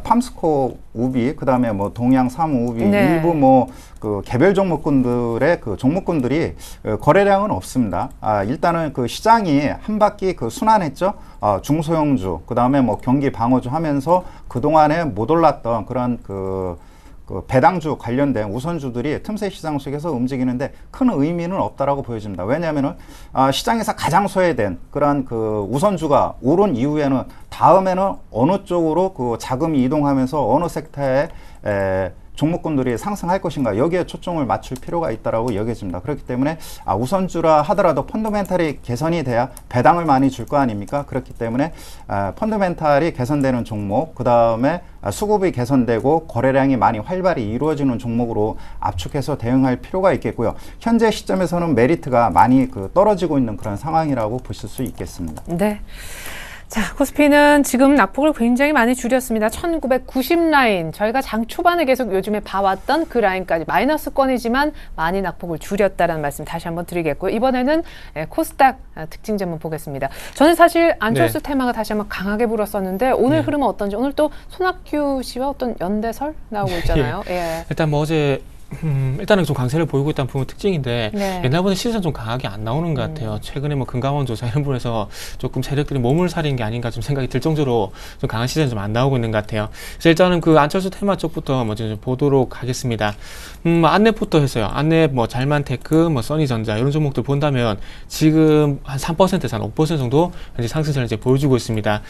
팜스코 우비, 그다음에 뭐 동양 사무 우비, 네. 일부 뭐 그 개별 종목군들의 그 종목군들이 거래량은 없습니다. 일단은 그 시장이 한 바퀴 그 순환했죠. 중소형주, 그다음에 뭐 경기 방어주 하면서 그 동안에 못 올랐던 그런 그 배당주 관련된 우선주들이 틈새 시장 속에서 움직이는데 큰 의미는 없다라고 보여집니다. 왜냐하면은 시장에서 가장 소외된 그런 그 우선주가 오른 이후에는 다음에는 어느 쪽으로 그 자금이 이동하면서 어느 섹터에 종목군들이 상승할 것인가, 여기에 초점을 맞출 필요가 있다라고 여겨집니다. 그렇기 때문에 우선주라 하더라도 펀더멘탈이 개선이 돼야 배당을 많이 줄 거 아닙니까? 그렇기 때문에 펀더멘탈이 개선되는 종목, 그 다음에 수급이 개선되고 거래량이 많이 활발히 이루어지는 종목으로 압축해서 대응할 필요가 있겠고요. 현재 시점에서는 메리트가 많이 떨어지고 있는 그런 상황이라고 보실 수 있겠습니다. 네. 자, 코스피는 지금 낙폭을 굉장히 많이 줄였습니다. 1990 라인, 저희가 장 초반에 계속 요즘에 봐왔던 그 라인까지 마이너스권이지만 많이 낙폭을 줄였다는 말씀 다시 한번 드리겠고요. 이번에는 코스닥 특징 좀 보겠습니다. 저는 사실 안철수 테마가 다시 한번 강하게 불었었는데 오늘 흐름은 어떤지, 오늘 또 손학규 씨와 어떤 연대설 나오고 있잖아요. 예. 일단 뭐 어제 일단은 좀 강세를 보이고 있다는 부분 특징인데 네. 옛날보다 시선 좀 강하게 안 나오는 것 같아요. 최근에 뭐 금감원 조사 이런 부분에서 조금 세력들이 몸을 사리는 게 아닌가 좀 생각이 들 정도로 좀 강한 시선이 좀 안 나오고 있는 것 같아요. 그래서 일단은 그 안철수 테마 쪽부터 먼저 좀 보도록 하겠습니다. 안랩부터 했어요. 안랩, 뭐 잘만테크, 뭐 써니전자 이런 종목들 본다면 지금 한 3%에서 한 5% 정도 현재 상승세를 이제 보여주고 있습니다.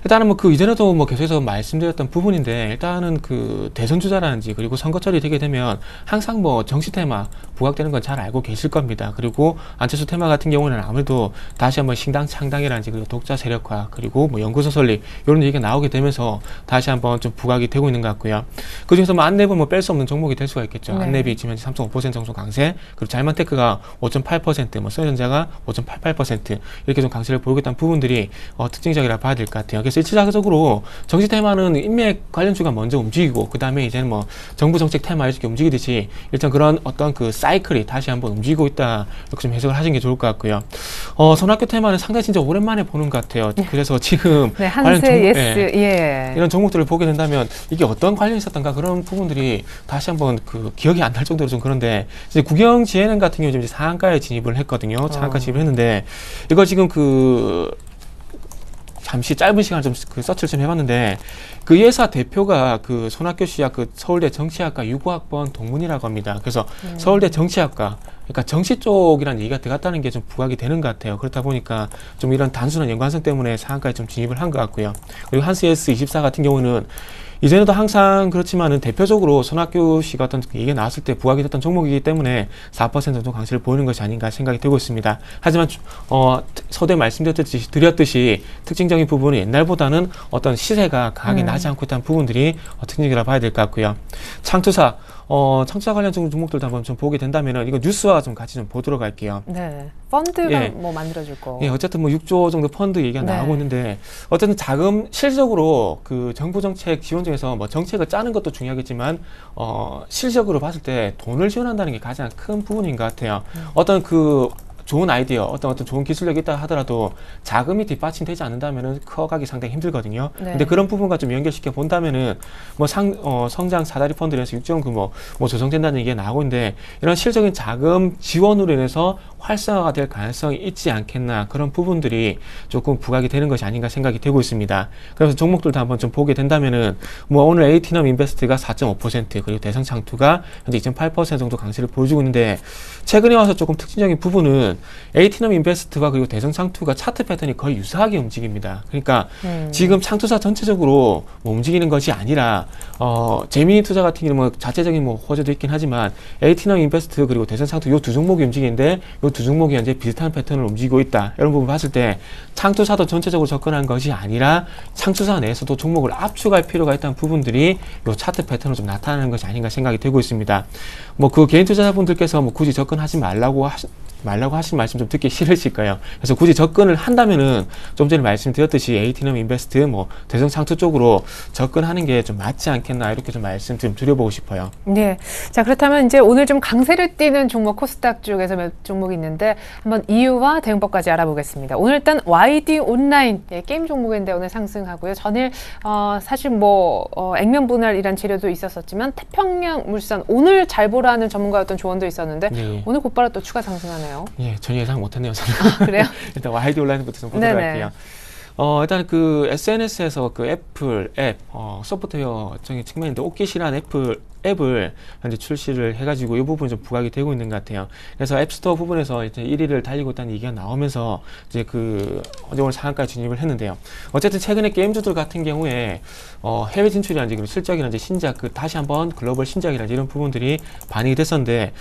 일단은 뭐 그 이전에도 뭐 계속해서 말씀드렸던 부분인데 일단은 그 대선 주자라든지 그리고 선거철이 되게 되면 항상 뭐 정치 테마 부각되는 건 잘 알고 계실 겁니다. 그리고 안철수 테마 같은 경우는 아무래도 다시 한번 신당 창당이라든지 그리고 독자 세력화 그리고 뭐 연구소 설립 이런 얘기가 나오게 되면서 다시 한번 좀 부각이 되고 있는 것 같고요. 그 중에서 뭐 안랩은 뭐 뺄 수 없는 종목이 될 수가 있겠죠. 네. 안랩이 지금 3.5% 정도 강세, 그리고 잘만테크가 5.8%, 뭐 써니전자가 5.88% 이렇게 좀 강세를 보이고 있다는 부분들이 특징적이라 봐야 될 것 같아요. 그래서 일차적으로 정치 테마는 인맥 관련주가 먼저 움직이고 그 다음에 이제는 뭐 정부 정책 테마 이렇게 움직이듯이 일단 그런 어떤 그 사이클이 다시 한번 움직이고 있다 이렇게 좀 해석을 하시는 게 좋을 것 같고요. 손학규 테마는 상당히 진짜 오랜만에 보는 것 같아요. 그래서 지금 네, 한세, 예스, 이런 종목들을 보게 된다면 이게 어떤 관련이 있었던가 그런 부분들이 다시 한번 그 기억이 안 날 정도로 좀 그런데 이제 국영GNM 같은 경우 이제 상한가에 진입을 했거든요. 상한가 진입을 했는데 이거 지금 잠시 짧은 시간 좀 서치를 좀 해봤는데 그 예사 대표가 그 손학규 씨와 그 서울대 정치학과 유고학번 동문이라고 합니다. 그래서 서울대 정치학과, 그러니까 정치 쪽이라는 얘기가 들어갔다는 게 좀 부각이 되는 것 같아요. 그렇다 보니까 좀 이런 단순한 연관성 때문에 상한가에 좀 진입을 한 것 같고요. 그리고 한스S24 같은 경우는 이전에도 항상 그렇지만은 대표적으로 손학규 씨가 어떤 얘기가 나왔을 때 부각이 됐던 종목이기 때문에 4% 정도 강세를 보이는 것이 아닌가 생각이 들고 있습니다. 하지만 서두에 말씀드렸듯이 특징적인 부분은 옛날보다는 어떤 시세가 강하게 나지 않고 있다는 부분들이 특징이라 봐야 될 것 같고요. 창투사 관련 종목들도 한번 좀 보게 된다면은 이거 뉴스와 좀 같이 좀 보도록 할게요. 네. 펀드가 뭐 만들어줄 거. 예, 어쨌든 뭐 6조 정도 펀드 얘기가 네. 나오고 있는데 어쨌든 자금 실질적으로 그 정부 정책 지원 중에서 뭐 정책을 짜는 것도 중요하겠지만 실질적으로 봤을 때 돈을 지원한다는 게 가장 큰 부분인 것 같아요. 어떤 그 좋은 아이디어, 어떤 좋은 기술력이 있다 하더라도 자금이 뒷받침되지 않는다면은 커가기 상당히 힘들거든요. 네. 근데 그런 부분과 좀 연결시켜 본다면은 뭐 성장 사다리 펀드에서 6조 규모 뭐 조성된다는 얘기가 나오고 있는데 이런 실질적인 자금 지원으로 인해서 활성화가 될 가능성이 있지 않겠나 그런 부분들이 조금 부각이 되는 것이 아닌가 생각이 되고 있습니다. 그래서 종목들도 한번 좀 보게 된다면은 뭐 오늘 에이티넘 인베스트가 4.5% 그리고 대성창투가 현재 2.8% 정도 강세를 보여주고 있는데 최근에 와서 조금 특징적인 부분은 보면은 에이티넘 인베스트와 그리고 대성창투가 차트 패턴이 거의 유사하게 움직입니다. 그러니까 지금 창투사 전체적으로 뭐 움직이는 것이 아니라 재미니 투자 같은 경우는 뭐 자체적인 뭐 호재도 있긴 하지만 에이티넘 인베스트 그리고 대성창투 요 두 종목이 움직이는데 요 두 종목이 현재 비슷한 패턴을 움직이고 있다. 이런 부분 봤을 때 창투사도 전체적으로 접근한 것이 아니라 창투사 내에서도 종목을 압축할 필요가 있다는 부분들이 요 차트 패턴으로 좀 나타나는 것이 아닌가 생각이 되고 있습니다. 뭐 그 개인 투자자분들께서 뭐 굳이 접근하지 말라고 하신 말씀 좀 듣기 싫으실 거예요. 그래서 굳이 접근을 한다면은 좀 전에 말씀드렸듯이 에이티넘 인베스트 뭐 대성창투 쪽으로 접근하는 게 좀 맞지 않겠나 이렇게 좀 말씀 좀 드려보고 싶어요. 네. 자, 그렇다면 이제 오늘 좀 강세를 띠는 종목 코스닥 쪽에서 몇 종목이 있는데 한번 이유와 대응법까지 알아보겠습니다. 오늘 일단 YD 온라인 게임 종목인데 오늘 상승하고요. 전일 사실 뭐 액면 분할이란 재료도 있었었지만 태평양 물산 오늘 잘 보라는 전문가였던 조언도 있었는데 네. 오늘 곧바로 또 추가 상승하네요. 예, 전혀 예상 못했네요. 저는. 그래요? 일단 YD 온라인부터 좀 보도록 할게요. 일단 그 SNS에서 그 애플 앱, 소프트웨어적인 측면인데 오킷이라는 애플 앱을 현재 출시를 해가지고 이 부분이 좀 부각이 되고 있는 것 같아요. 그래서 앱스토어 부분에서 이제 1위를 달리고 있다는 얘기가 나오면서 이제 그 오늘 상한가에 진입을 했는데요. 어쨌든 최근에 게임주들 같은 경우에 해외 진출이라든지 그리고 실적이라든지 신작, 그 다시 한번 글로벌 신작이라든지 이런 부분들이 반영이 됐었는데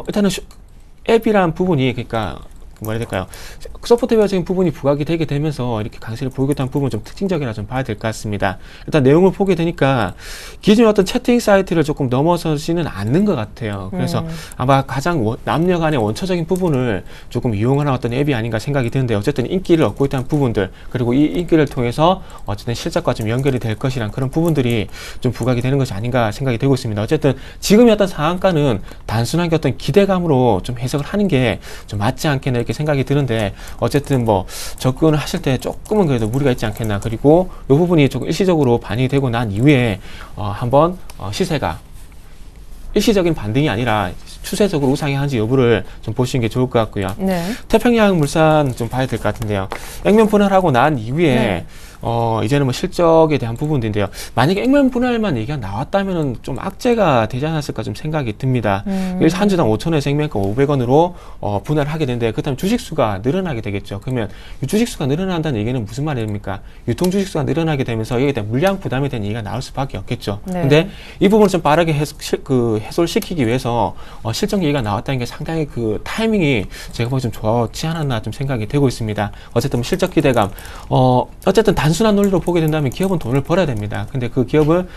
일단은 앱이란 부분이 그러니까 뭐라 해야 될까요? 소프트웨어적인 부분이 부각이 되게 되면서 이렇게 강세를 보이겠다는 부분은 좀 특징적이라 좀 봐야 될 것 같습니다. 일단 내용을 보게 되니까 기존의 어떤 채팅 사이트를 조금 넘어서지는 않는 것 같아요. 그래서 아마 가장 남녀 간의 원초적인 부분을 조금 이용하는 어떤 앱이 아닌가 생각이 드는데 어쨌든 인기를 얻고 있다는 부분들 그리고 이 인기를 통해서 어쨌든 실적과 좀 연결이 될 것이란 그런 부분들이 좀 부각이 되는 것이 아닌가 생각이 되고 있습니다. 어쨌든 지금의 어떤 상한가는 단순한 어떤 기대감으로 좀 해석을 하는 게 좀 맞지 않겠나 이렇게 생각이 드는데 어쨌든 뭐 접근을 하실 때 조금은 그래도 무리가 있지 않겠나. 그리고 이 부분이 조금 일시적으로 반영이 되고 난 이후에 한번 시세가 일시적인 반등이 아니라 추세적으로 우상향한지 여부를 좀 보시는 게 좋을 것 같고요. 네. 태평양 물산 좀 봐야 될 것 같은데요. 액면 분할하고 난 이후에 네. 이제는 뭐 실적에 대한 부분인데요. 만약에 액면 분할만 얘기가 나왔다면은 좀 악재가 되지 않았을까 좀 생각이 듭니다. 그래서 한 주당 5,000원에서 액면가 500원으로 분할을 하게 되는데 그렇다면 주식수가 늘어나게 되겠죠. 그러면 이 주식수가 늘어난다는 얘기는 무슨 말입니까? 유통 주식수가 늘어나게 되면서 여기에 대한 물량 부담에 대한 얘기가 나올 수밖에 없겠죠. 네. 근데 이 부분을 좀 빠르게 해소를 시키기 위해서 실적 얘기가 나왔다는 게 상당히 그 타이밍이 제가 보기 좀 좋지 않았나 좀 생각이 되고 있습니다. 어쨌든 실적 기대감 어쨌든 단순한 논리로 보게 된다면 기업은 돈을 벌어야 됩니다. 근데 그 기업을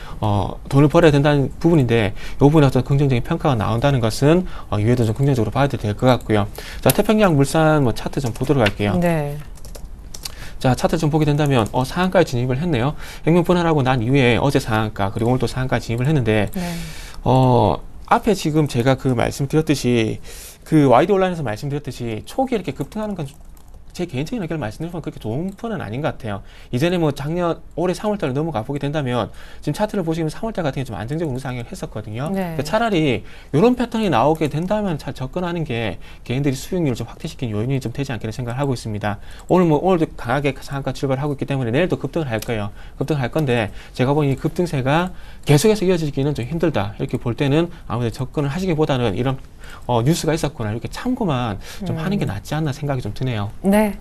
돈을 벌어야 된다는 부분인데 이 부분에 어떤 긍정적인 평가가 나온다는 것은 이외에도 좀 긍정적으로 봐야 될 것 같고요. 자, 태평양 물산 뭐 차트 좀 보도록 할게요. 네. 자, 차트 좀 보게 된다면 상한가에 진입을 했네요. 액면 분할하고 난 이후에 어제 상한가 그리고 오늘도 상한가에 진입을 했는데 네. 앞에 지금 제가 그 말씀드렸듯이 그 YD 온라인에서 말씀드렸듯이 초기에 이렇게 급등하는 건 제 개인적인 의견을 말씀드리면 그렇게 좋은 편은 아닌 것 같아요. 이전에 뭐 올해 3월달에 넘어가 보게 된다면 지금 차트를 보시면 3월달 같은 게 좀 안정적으로 우상향을 했었거든요. 네. 그러니까 차라리 이런 패턴이 나오게 된다면 잘 접근하는 게 개인들이 수익률을 좀 확대시키는 요인이 좀 되지 않겠나 생각을 하고 있습니다. 오늘도 강하게 상한가 출발하고 있기 때문에 내일도 급등을 할 거예요. 급등을 할 건데 제가 보니 급등세가 계속해서 이어지기는 좀 힘들다. 이렇게 볼 때는 아무래도 접근을 하시기보다는 이런 뉴스가 있었구나 이렇게 참고만 좀 하는 게 낫지 않나 생각이 좀 드네요. 네.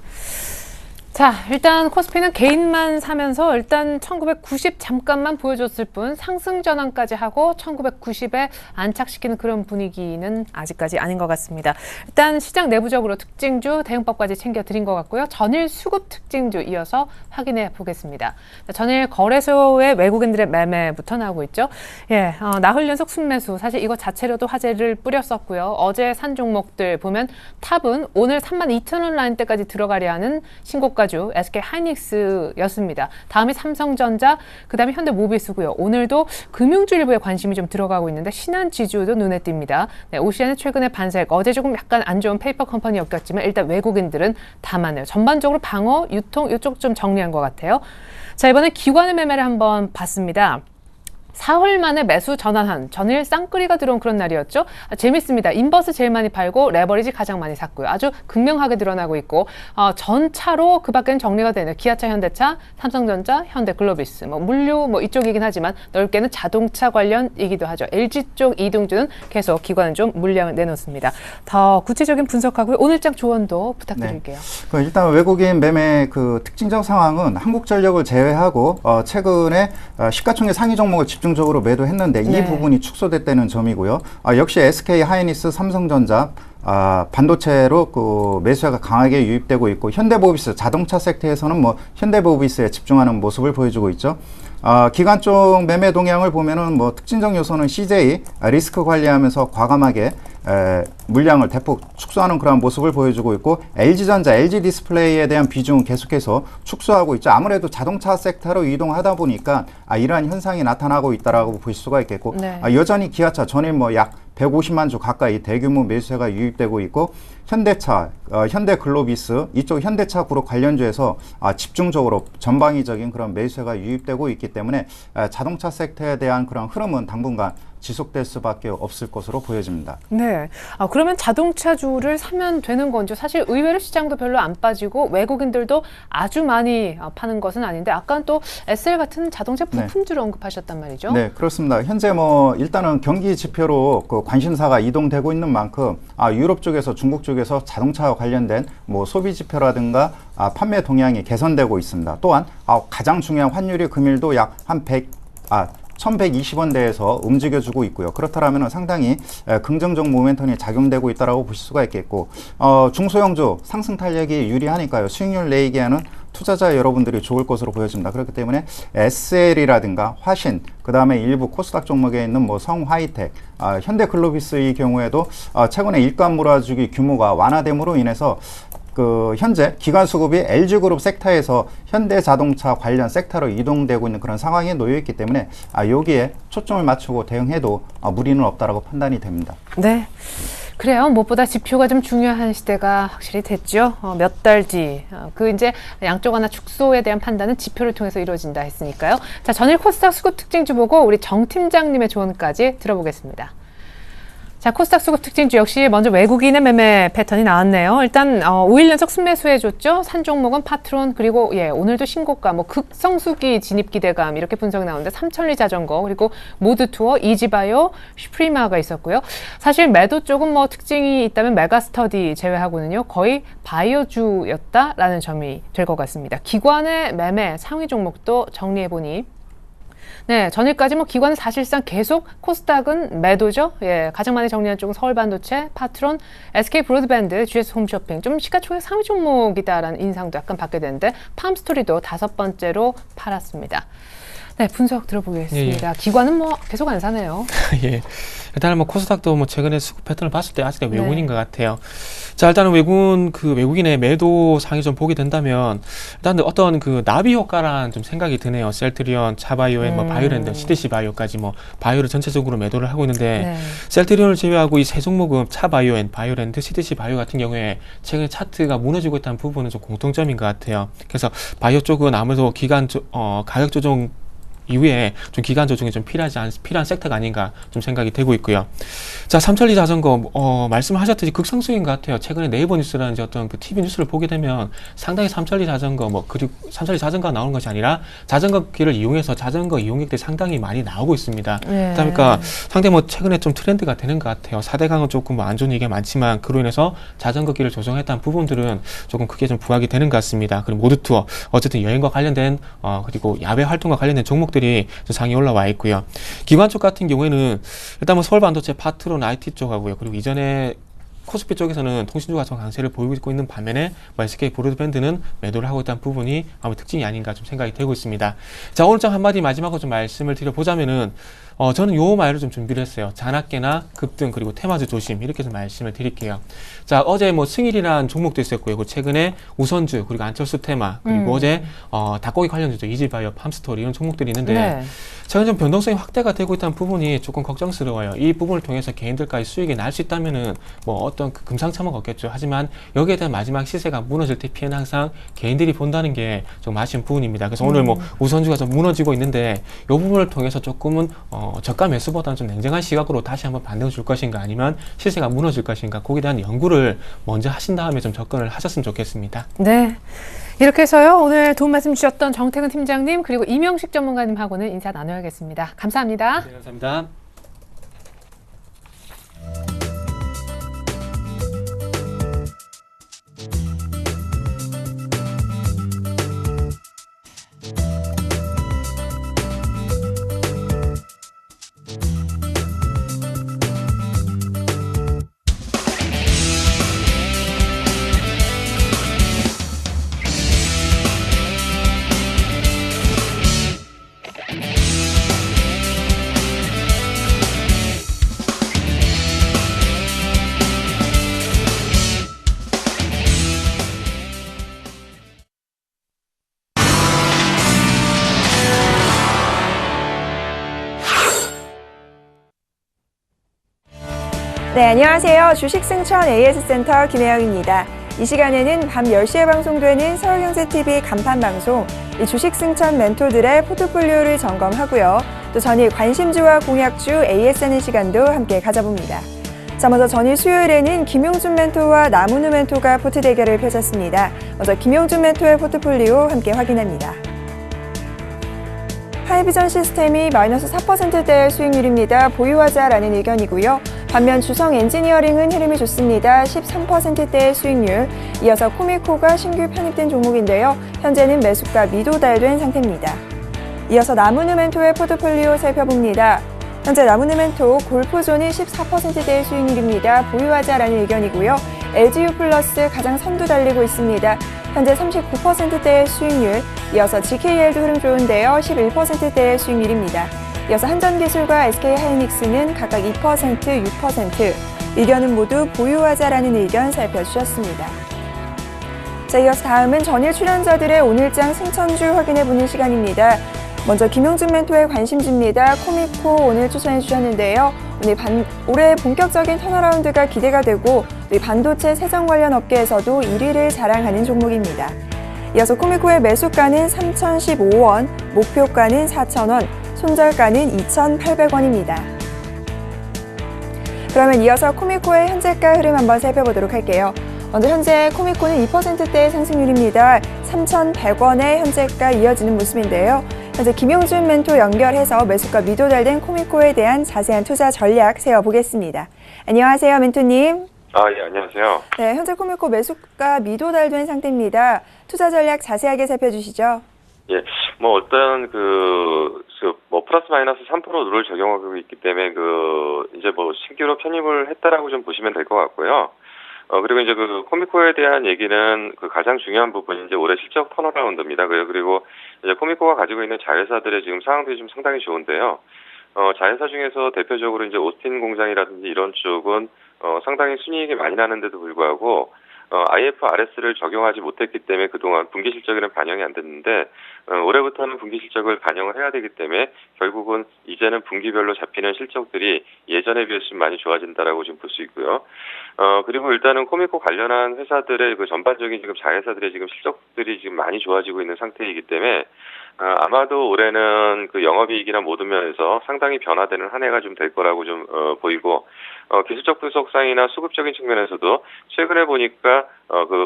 자, 일단 코스피는 개인만 사면서 일단 1990 잠깐만 보여줬을 뿐 상승 전환까지 하고 1990에 안착시키는 그런 분위기는 아직까지 아닌 것 같습니다. 일단 시장 내부적으로 특징주 대응법까지 챙겨드린 것 같고요. 전일 수급 특징주 이어서 확인해 보겠습니다. 전일 거래소의 외국인들의 매매부터 나오고 있죠. 예, 나흘 연속 순매수 사실 이거 자체로도 화제를 뿌렸었고요. 어제 산 종목들 보면 탑은 오늘 32,000원 라인대까지 들어가려 하는 신고가 SK 하이닉스였습니다. 다음이 삼성전자, 그 다음에 현대모비스고요. 오늘도 금융주 일부에 관심이 좀 들어가고 있는데 신한지주도 눈에 띕니다. 네, 오시안은 최근에 반색, 어제 조금 약간 안 좋은 페이퍼 컴퍼니였겠지만 일단 외국인들은 담아내요. 전반적으로 방어, 유통 이쪽 좀 정리한 것 같아요. 자, 이번에 기관의 매매를 한번 봤습니다. 사흘 만에 매수 전환한 전일 쌍끌이가 들어온 그런 날이었죠. 재밌습니다. 인버스 제일 많이 팔고 레버리지 가장 많이 샀고요. 아주 극명하게 드러나고 있고 전차로 그 밖에는 정리가 되는 기아차, 현대차, 삼성전자, 현대글로비스, 물류 이쪽이긴 하지만 넓게는 자동차 관련이기도 하죠. LG 쪽 이동주는 계속 기관은 좀 물량을 내놓습니다. 더 구체적인 분석하고요. 오늘장 조언도 부탁드릴게요. 네. 일단 외국인 매매 그 특징적 상황은 한국전력을 제외하고 최근에 시가총액 상위 종목을 집중적으로 매도했는데 이 부분이 축소됐다는 점이고요. 역시 SK 하이닉스, 삼성전자 반도체로 그 매수가 강하게 유입되고 있고 현대모비스 자동차 섹터에서는 현대모비스에 집중하는 모습을 보여주고 있죠. 기관 쪽 매매 동향을 보면은 특징적 요소는 CJ 리스크 관리하면서 과감하게 물량을 대폭 축소하는 그런 모습을 보여주고 있고 LG전자, LG디스플레이에 대한 비중은 계속해서 축소하고 있죠. 아무래도 자동차 섹터로 이동하다 보니까 이러한 현상이 나타나고 있다라고 볼 수가 있겠고 여전히 기아차 전일 약 150만 주 가까이 대규모 매수세가 유입되고 있고 현대차, 현대글로비스 이쪽 현대차 그룹 관련주에서 집중적으로 전방위적인 그런 매수세가 유입되고 있기 때문에 자동차 섹터에 대한 그런 흐름은 당분간 지속될 수밖에 없을 것으로 보여집니다. 네. 그러면 자동차주를 사면 되는 건죠. 사실 의외로 시장도 별로 안 빠지고 외국인들도 아주 많이 파는 것은 아닌데 아까 또 SL 같은 자동차 부품주를 언급하셨단 말이죠. 네, 그렇습니다. 현재 일단은 경기 지표로 그 관심사가 이동되고 있는 만큼 유럽 쪽에서 중국 쪽에서 자동차와 관련된 소비 지표라든가 판매 동향이 개선되고 있습니다. 또한 가장 중요한 환율이 금일도 약 한 1120원대에서 움직여주고 있고요. 그렇다면 상당히 긍정적 모멘텀이 작용되고 있다고 볼 수가 있겠고 중소형주 상승 탄력이 유리하니까요. 수익률 내기에는 투자자 여러분들이 좋을 것으로 보여집니다. 그렇기 때문에 SL이라든가 화신, 그 다음에 일부 코스닥 종목에 있는 성화이텍, 현대글로비스의 경우에도 최근에 일감 몰아주기 규모가 완화됨으로 인해서 현재 기관 수급이 LG그룹 섹터에서 현대자동차 관련 섹터로 이동되고 있는 그런 상황에 놓여 있기 때문에 여기에 초점을 맞추고 대응해도 무리는 없다라고 판단이 됩니다. 네. 그래요. 무엇보다 지표가 좀 중요한 시대가 확실히 됐죠. 몇 달 뒤. 이제 양쪽 하나 축소에 대한 판단은 지표를 통해서 이루어진다 했으니까요. 자, 전일 코스닥 수급 특징주 보고 우리 정 팀장님의 조언까지 들어보겠습니다. 자, 코스닥 수급 특징주 역시 먼저 외국인의 매매 패턴이 나왔네요. 일단 5일 연속 순매수해줬죠. 산 종목은 파트론, 그리고 오늘도 신고가, 극성수기 진입 기대감 이렇게 분석이 나오는데 삼천리 자전거, 그리고 모드투어, 이지바이오, 슈프리마가 있었고요. 사실 매도 쪽은 특징이 있다면 메가스터디 제외하고는요 거의 바이오주였다라는 점이 될 것 같습니다. 기관의 매매 상위 종목도 정리해보니 네, 전일까지 기관은 사실상 계속 코스닥은 매도죠. 가장 많이 정리한 쪽은 서울반도체, 파트론, SK 브로드밴드, GS 홈쇼핑. 좀 시가총액 상위 종목이다라는 인상도 약간 받게 되는데 팜스토리도 5번째로 팔았습니다. 네, 분석 들어보겠습니다. 기관은 계속 안 사네요. 예. 일단은 코스닥도 최근에 수급 패턴을 봤을 때 아직 외국인인 것 같아요. 자, 일단은 외국인의 매도 상위 좀 보게 된다면 일단 어떤 나비 효과라는 좀 생각이 드네요. 셀트리온, 차바이오엔, 바이오랜드, CDC 바이오까지 바이오를 전체적으로 매도를 하고 있는데 셀트리온을 제외하고 이 세 종목은 차바이오엔, 바이오랜드, CDC 바이오 같은 경우에 최근에 차트가 무너지고 있다는 부분은 좀 공통점인 것 같아요. 그래서 바이오 쪽은 아무래도 가격 조정 이후에 좀 기간 조정이 좀 필요한 섹터가 아닌가 좀 생각이 되고 있고요. 자, 삼천리 자전거 말씀하셨듯이 극성수인 것 같아요. 최근에 네이버 뉴스라든지 어떤 TV 뉴스를 보게 되면 상당히 삼천리 자전거 그리고 삼천리 자전거가 나오는 것이 아니라 자전거길을 이용해서 자전거 이용객들이 상당히 많이 나오고 있습니다. 그러니까 상당히 최근에 좀 트렌드가 되는 것 같아요. 4대강은 조금 안 좋은 얘기가 많지만 그로 인해서 자전거길을 조성했다는 부분들은 조금 크게 좀 부각이 되는 것 같습니다. 그리고 모드투어 어쨌든 여행과 관련된 그리고 야외 활동과 관련된 종목들이 상위 올라와 있고요. 기관 쪽 같은 경우에는 일단 서울 반도체, 파트론, IT 쪽하고요. 그리고 이전에 코스피 쪽에서는 통신주가 좀 강세를 보이고 있는 반면에 SK 브로드밴드는 매도를 하고 있다는 부분이 아마 특징이 아닌가 좀 생각이 되고 있습니다. 자, 오늘 좀 한마디 마지막으로 좀 말씀을 드려보자면은 저는 요 말을 좀 준비를 했어요. 잔악계나 급등 그리고 테마주 조심 이렇게 좀 말씀을 드릴게요. 자, 어제 승일이라는 종목도 있었고요. 그리고 최근에 우선주 그리고 안철수 테마 그리고 어제 닭고기 관련주죠. 이지바이오, 팜스토리 이런 종목들이 있는데 최근 좀 변동성이 확대가 되고 있다는 부분이 조금 걱정스러워요. 이 부분을 통해서 개인들까지 수익이 날 수 있다면은 어떤 그 금상첨화가 없겠죠. 하지만 여기에 대한 마지막 시세가 무너질 때 피해는 항상 개인들이 본다는 게 좀 아쉬운 부분입니다. 그래서 오늘 뭐 우선주가 좀 무너지고 있는데 이 부분을 통해서 조금은 저가 매수보다는 좀 냉정한 시각으로 다시 한번 반등을 줄 것인가 아니면 시세가 무너질 것인가 거기에 대한 연구를 먼저 하신 다음에 좀 접근을 하셨으면 좋겠습니다. 네. 이렇게 해서요. 오늘 도움 말씀 주셨던 정태근 팀장님 그리고 이명식 전문가님하고는 인사 나눠야겠습니다. 감사합니다. 네, 감사합니다. 네, 안녕하세요. 주식승천 AS센터 김혜영입니다. 이 시간에는 밤 10시에 방송되는 서울경제TV 간판 방송 이 주식승천 멘토들의 포트폴리오를 점검하고요. 또 전일 관심주와 공약주 AS하는 시간도 함께 가져봅니다. 자, 먼저 전일 수요일에는 김용준 멘토와 나문우 멘토가 포트 대결을 펼쳤습니다. 먼저 김용준 멘토의 포트폴리오 함께 확인합니다. 하이비전 시스템이 마이너스 4%대의 수익률입니다. 보유하자라는 의견이고요. 반면 주성 엔지니어링은 흐름이 좋습니다. 13%대의 수익률. 이어서 코미코가 신규 편입된 종목인데요. 현재는 매수가 미도달된 상태입니다. 이어서 나문우 멘토의 포트폴리오 살펴봅니다. 현재 나문우 멘토 골프존이 14%대의 수익률입니다. 보유하자라는 의견이고요. LGU 플러스 가장 선두 달리고 있습니다. 현재 39%대의 수익률. 이어서 GKL도 흐름 좋은데요. 11%대의 수익률입니다. 이어서 한전기술과 SK하이닉스는 각각 2%, 6%, 의견은 모두 보유하자라는 의견 살펴주셨습니다. 자, 이어서 다음은 전일 출연자들의 오늘장 승천주 확인해보는 시간입니다. 먼저 김용준 멘토의 관심주입니다. 코미코 오늘 추천해 주셨는데요. 올해 본격적인 턴어라운드가 기대가 되고 반도체 세정 관련 업계에서도 1위를 자랑하는 종목입니다. 이어서 코미코의 매수가는 3,015원, 목표가는 4,000원, 손절가는 2,800원입니다. 그러면 이어서 코미코의 현재가 흐름 한번 살펴보도록 할게요. 먼저 현재 코미코는 2%대의 상승률입니다. 3,100원의 현재가 이어지는 모습인데요. 현재 김용준 멘토 연결해서 매수가 미도달된 코미코에 대한 자세한 투자 전략 세워보겠습니다. 안녕하세요, 멘토님. 예, 안녕하세요. 네, 현재 코미코 매수가 미도달된 상태입니다. 투자 전략 자세하게 살펴주시죠. 예, 어떤 플러스 마이너스 3% 룰을 적용하고 있기 때문에 이제 신규로 편입을 했다라고 좀 보시면 될 것 같고요. 그리고 이제 코미코에 대한 얘기는 가장 중요한 부분이 이제 올해 실적 턴어라운드입니다. 그리고 이제 코미코가 가지고 있는 자회사들의 지금 상황들이 좀 상당히 좋은데요. 자회사 중에서 대표적으로 이제 오스틴 공장이라든지 이런 쪽은 상당히 순이익이 많이 나는데도 불구하고 IFRS를 적용하지 못했기 때문에 그동안 분기 실적에는 반영이 안 됐는데 올해부터는 분기 실적을 반영을 해야 되기 때문에 결국은 이제는 분기별로 잡히는 실적들이 예전에 비해서 좀 많이 좋아진다라고 지금 볼 수 있고요. 그리고 일단은 코미코 관련한 회사들의 전반적인 지금 자회사들의 지금 실적들이 지금 많이 좋아지고 있는 상태이기 때문에 아마도 올해는 영업이익이나 모든 면에서 상당히 변화되는 한 해가 좀 될 거라고 좀 보이고 기술적 분석상이나 수급적인 측면에서도 최근에 보니까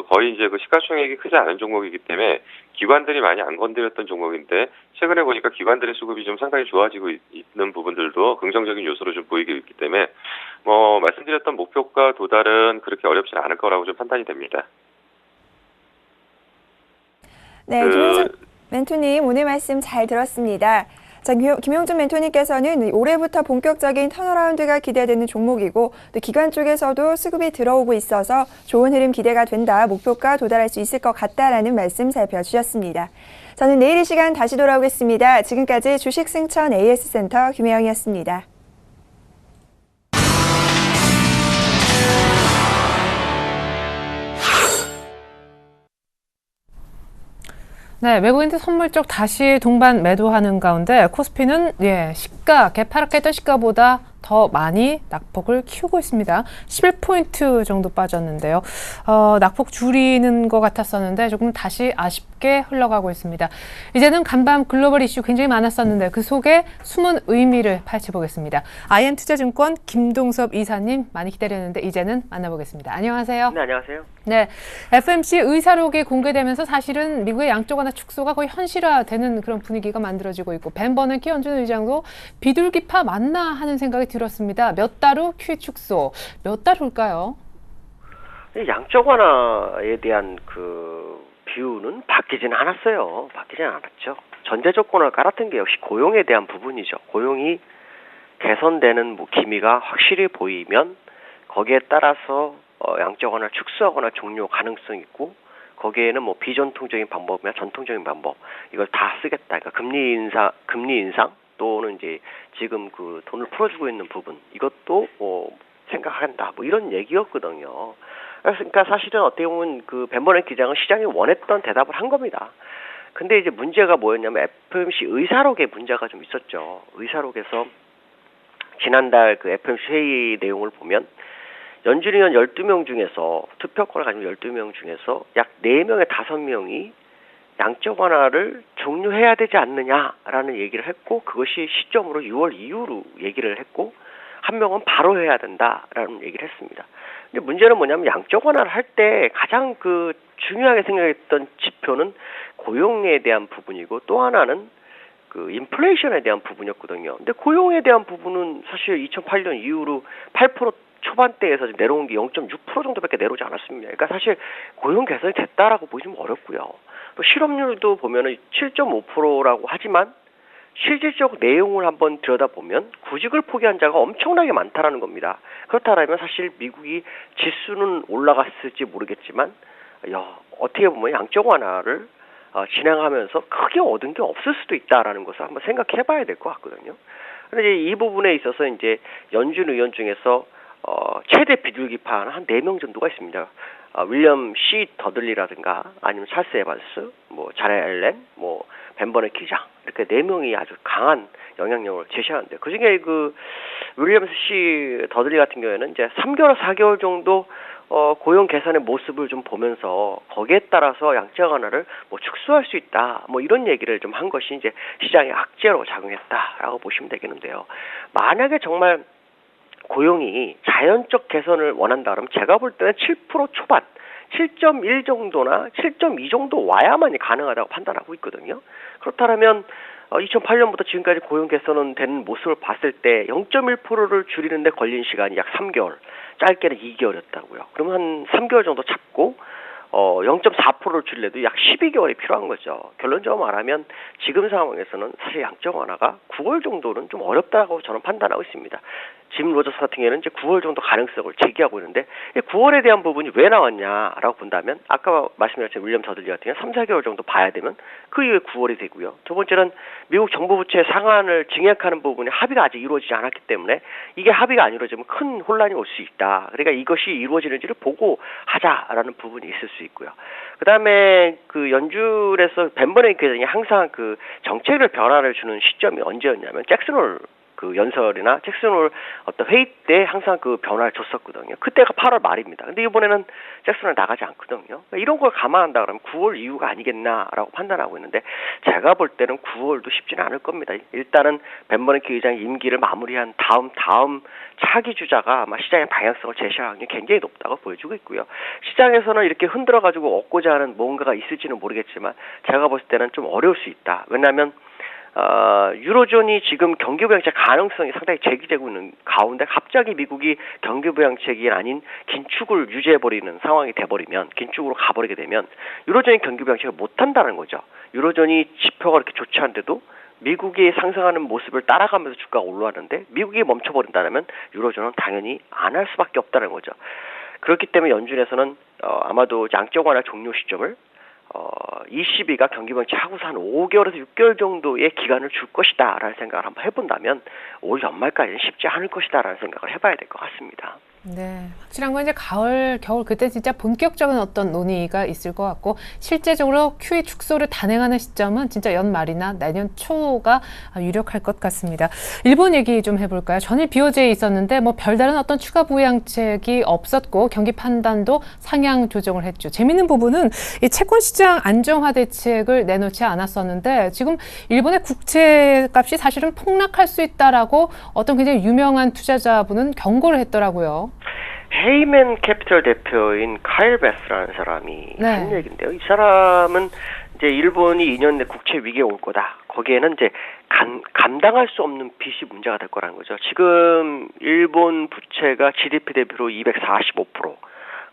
거의 이제 시가총액이 크지 않은 종목이기 때문에 기관들이 많이 안 건드렸던 종목인데 최근에 보니까 기관들의 수급이 좀 상당히 좋아지고 있는 부분들도 긍정적인 요소로 좀 보이고 있기 때문에 말씀드렸던 목표가 도달은 그렇게 어렵지는 않을 거라고 좀 판단이 됩니다. 네, 김용준 멘토님 오늘 말씀 잘 들었습니다. 자, 김용준 멘토님께서는 올해부터 본격적인 턴어라운드가 기대되는 종목이고 또 기관 쪽에서도 수급이 들어오고 있어서 좋은 흐름 기대가 된다. 목표가 도달할 수 있을 것 같다라는 말씀 살펴주셨습니다. 저는 내일 이 시간 다시 돌아오겠습니다. 지금까지 주식승천 AS센터 김혜영이었습니다. 네, 외국인들 선물 쪽 다시 동반 매도하는 가운데 코스피는 시가, 개파랗게 했던 시가보다 더 많이 낙폭을 키우고 있습니다. 11포인트 정도 빠졌는데요. 낙폭 줄이는 것 같았었는데 조금 다시 아쉽게 흘러가고 있습니다. 이제는 간밤 글로벌 이슈 굉장히 많았었는데 그 속에 숨은 의미를 파헤쳐보겠습니다. IM투자증권 김동섭 이사님 많이 기다렸는데 이제는 만나보겠습니다. 안녕하세요. 네, 안녕하세요. 네, FMC 의사록이 공개되면서 사실은 미국의 양적 완화 축소가 거의 현실화되는 그런 분위기가 만들어지고 있고 벤 버냉키 연준 의장도 비둘기파 맞나 하는 생각이 들었습니다. 몇 달 후 QE 축소, 몇 달 후일까요? 양적 완화에 대한 그 뷰는 바뀌지는 않았어요. 바뀌지는 않았죠. 전제 조건을 깔았던 게 역시 고용에 대한 부분이죠. 고용이 개선되는 기미가 확실히 보이면 거기에 따라서 양적 완화를 축소하거나 종료 가능성이 있고 거기에는 뭐 비전통적인 방법이나 전통적인 방법 이걸 다 쓰겠다. 그러니까 금리 인상 또는 이제 지금 그 돈을 풀어주고 있는 부분 이것도 뭐 생각한다. 뭐 이런 얘기였거든요. 그러니까 사실은 어떻게 보면 그 벤 버냉키 기장은 시장이 원했던 대답을 한 겁니다. 근데 이제 문제가 뭐였냐면 FOMC 의사록에 문제가 좀 있었죠. 의사록에서 지난달 그 FOMC 회의 내용을 보면 연준 의원 12명 중에서 투표권을 가진 12명 중에서 약 4명에 5명이 양적 완화를 종료해야 되지 않느냐라는 얘기를 했고 그것이 시점으로 6월 이후로 얘기를 했고 한 명은 바로 해야 된다라는 얘기를 했습니다. 근데 문제는 뭐냐면 양적 완화를 할 때 가장 그 중요하게 생각했던 지표는 고용에 대한 부분이고 또 하나는 그 인플레이션에 대한 부분이었거든요. 근데 고용에 대한 부분은 사실 2008년 이후로 8% 초반대에서 내려온 게 0.6% 정도밖에 내려오지 않았습니다. 그러니까 사실 고용 개선이 됐다라고 보기는 어렵고요. 또 실업률도 보면은 7.5%라고 하지만 실질적 내용을 한번 들여다보면 구직을 포기한 자가 엄청나게 많다라는 겁니다. 그렇다면 사실 미국이 지수는 올라갔을지 모르겠지만 어떻게 보면 양적 완화를 진행하면서 크게 얻은 게 없을 수도 있다라는 것을 한번 생각해 봐야 될 것 같거든요. 그런데 이 부분에 있어서 이제 연준 의원 중에서 최대 비둘기파는 한 4명 정도가 있습니다. 윌리엄 C. 더들리라든가 아니면 찰스 에반스, 뭐 자레 앨런, 뭐 벤 버냉키 기장 이렇게 4명이 아주 강한 영향력을 제시하는데 그중에 그 윌리엄 C. 더들리 같은 경우에는 이제 3개월, 4개월 정도 고용 개선의 모습을 좀 보면서 거기에 따라서 양적 완화를 뭐 축소할 수 있다. 뭐 이런 얘기를 좀 한 것이 이제 시장의 악재로 작용했다라고 보시면 되겠는데요. 만약에 정말 고용이 자연적 개선을 원한다 그러면 제가 볼 때는 7% 초반 7.1 정도나 7.2 정도 와야만이 가능하다고 판단하고 있거든요. 그렇다면 2008년부터 지금까지 고용 개선은 된 모습을 봤을 때 0.1%를 줄이는데 걸린 시간이 약 3개월, 짧게는 2개월이었다고요. 그러면 한 3개월 정도 잡고 0.4%를 줄이려도 약 12개월이 필요한 거죠. 결론적으로 말하면 지금 상황에서는 사실 양적 완화가 9월 정도는 좀 어렵다고 저는 판단하고 있습니다. 짐 로저스 같은 경우에는 이제 9월 정도 가능성을 제기하고 있는데 9월에 대한 부분이 왜 나왔냐라고 본다면 아까 말씀드렸던 윌리엄 더들리 같은 경우는 3, 4개월 정도 봐야 되면 그 이후에 9월이 되고요. 두 번째는 미국 정부 부채 상한을 증액하는 부분이 합의가 아직 이루어지지 않았기 때문에 이게 합의가 안 이루어지면 큰 혼란이 올 수 있다. 그러니까 이것이 이루어지는지를 보고 하자라는 부분이 있을 수 있고요. 그다음에 그 연준에서 벤 버냉키 기장이 항상 그 정책을 변화를 주는 시점이 언제였냐면 잭슨 홀 그 연설이나 잭슨 홀 어떤 회의 때 항상 그 변화를 줬었거든요. 그때가 8월 말입니다. 근데 이번에는 잭슨 홀 나가지 않거든요. 그러니까 이런 걸 감안한다 그러면 9월 이후가 아니겠나라고 판단하고 있는데 제가 볼 때는 9월도 쉽지는 않을 겁니다. 일단은 벤 버냉키 기장이 임기를 마무리한 다음 차기 주자가 아마 시장의 방향성을 제시할 확률이 굉장히 높다고 보여주고 있고요. 시장에서는 이렇게 흔들어가지고 얻고자 하는 뭔가가 있을지는 모르겠지만 제가 봤을 때는 좀 어려울 수 있다. 왜냐하면 유로존이 지금 경기부양책 가능성이 상당히 제기되고 있는 가운데 갑자기 미국이 경기부양책이 아닌 긴축을 유지해버리는 상황이 돼버리면 긴축으로 가버리게 되면 유로존이 경기부양책을 못한다는 거죠. 유로존이 지표가 그렇게 좋지 않은데도 미국이 상승하는 모습을 따라가면서 주가가 올라가는데 미국이 멈춰버린다면 유로존은 당연히 안 할 수밖에 없다는 거죠. 그렇기 때문에 연준에서는 아마도 양적 완화 종료 시점을 ECB가 경기부양책 하고서 한 5개월에서 6개월 정도의 기간을 줄 것이다 라는 생각을 한번 해본다면 올 연말까지는 쉽지 않을 것이다 라는 생각을 해봐야 될 것 같습니다. 네, 확실한 건 이제 가을, 겨울 그때 진짜 본격적인 어떤 논의가 있을 것 같고 실제적으로 QE 축소를 단행하는 시점은 진짜 연말이나 내년 초가 유력할 것 같습니다. 일본 얘기 좀 해볼까요? 전일 BOJ에 있었는데 뭐 별다른 어떤 추가 부양책이 없었고 경기 판단도 상향 조정을 했죠. 재밌는 부분은 이 채권 시장 안정화 대책을 내놓지 않았었는데 지금 일본의 국채 값이 사실은 폭락할 수 있다라고 어떤 굉장히 유명한 투자자분은 경고를 했더라고요. 헤이맨 캐피털 대표인 카일 베스라는 사람이 네. 한 얘기인데요. 이 사람은 이제 일본이 2년 내 국채 위기에 올 거다. 거기에는 이제 감당할 수 없는 빚이 문제가 될 거라는 거죠. 지금 일본 부채가 GDP 대비로 245%.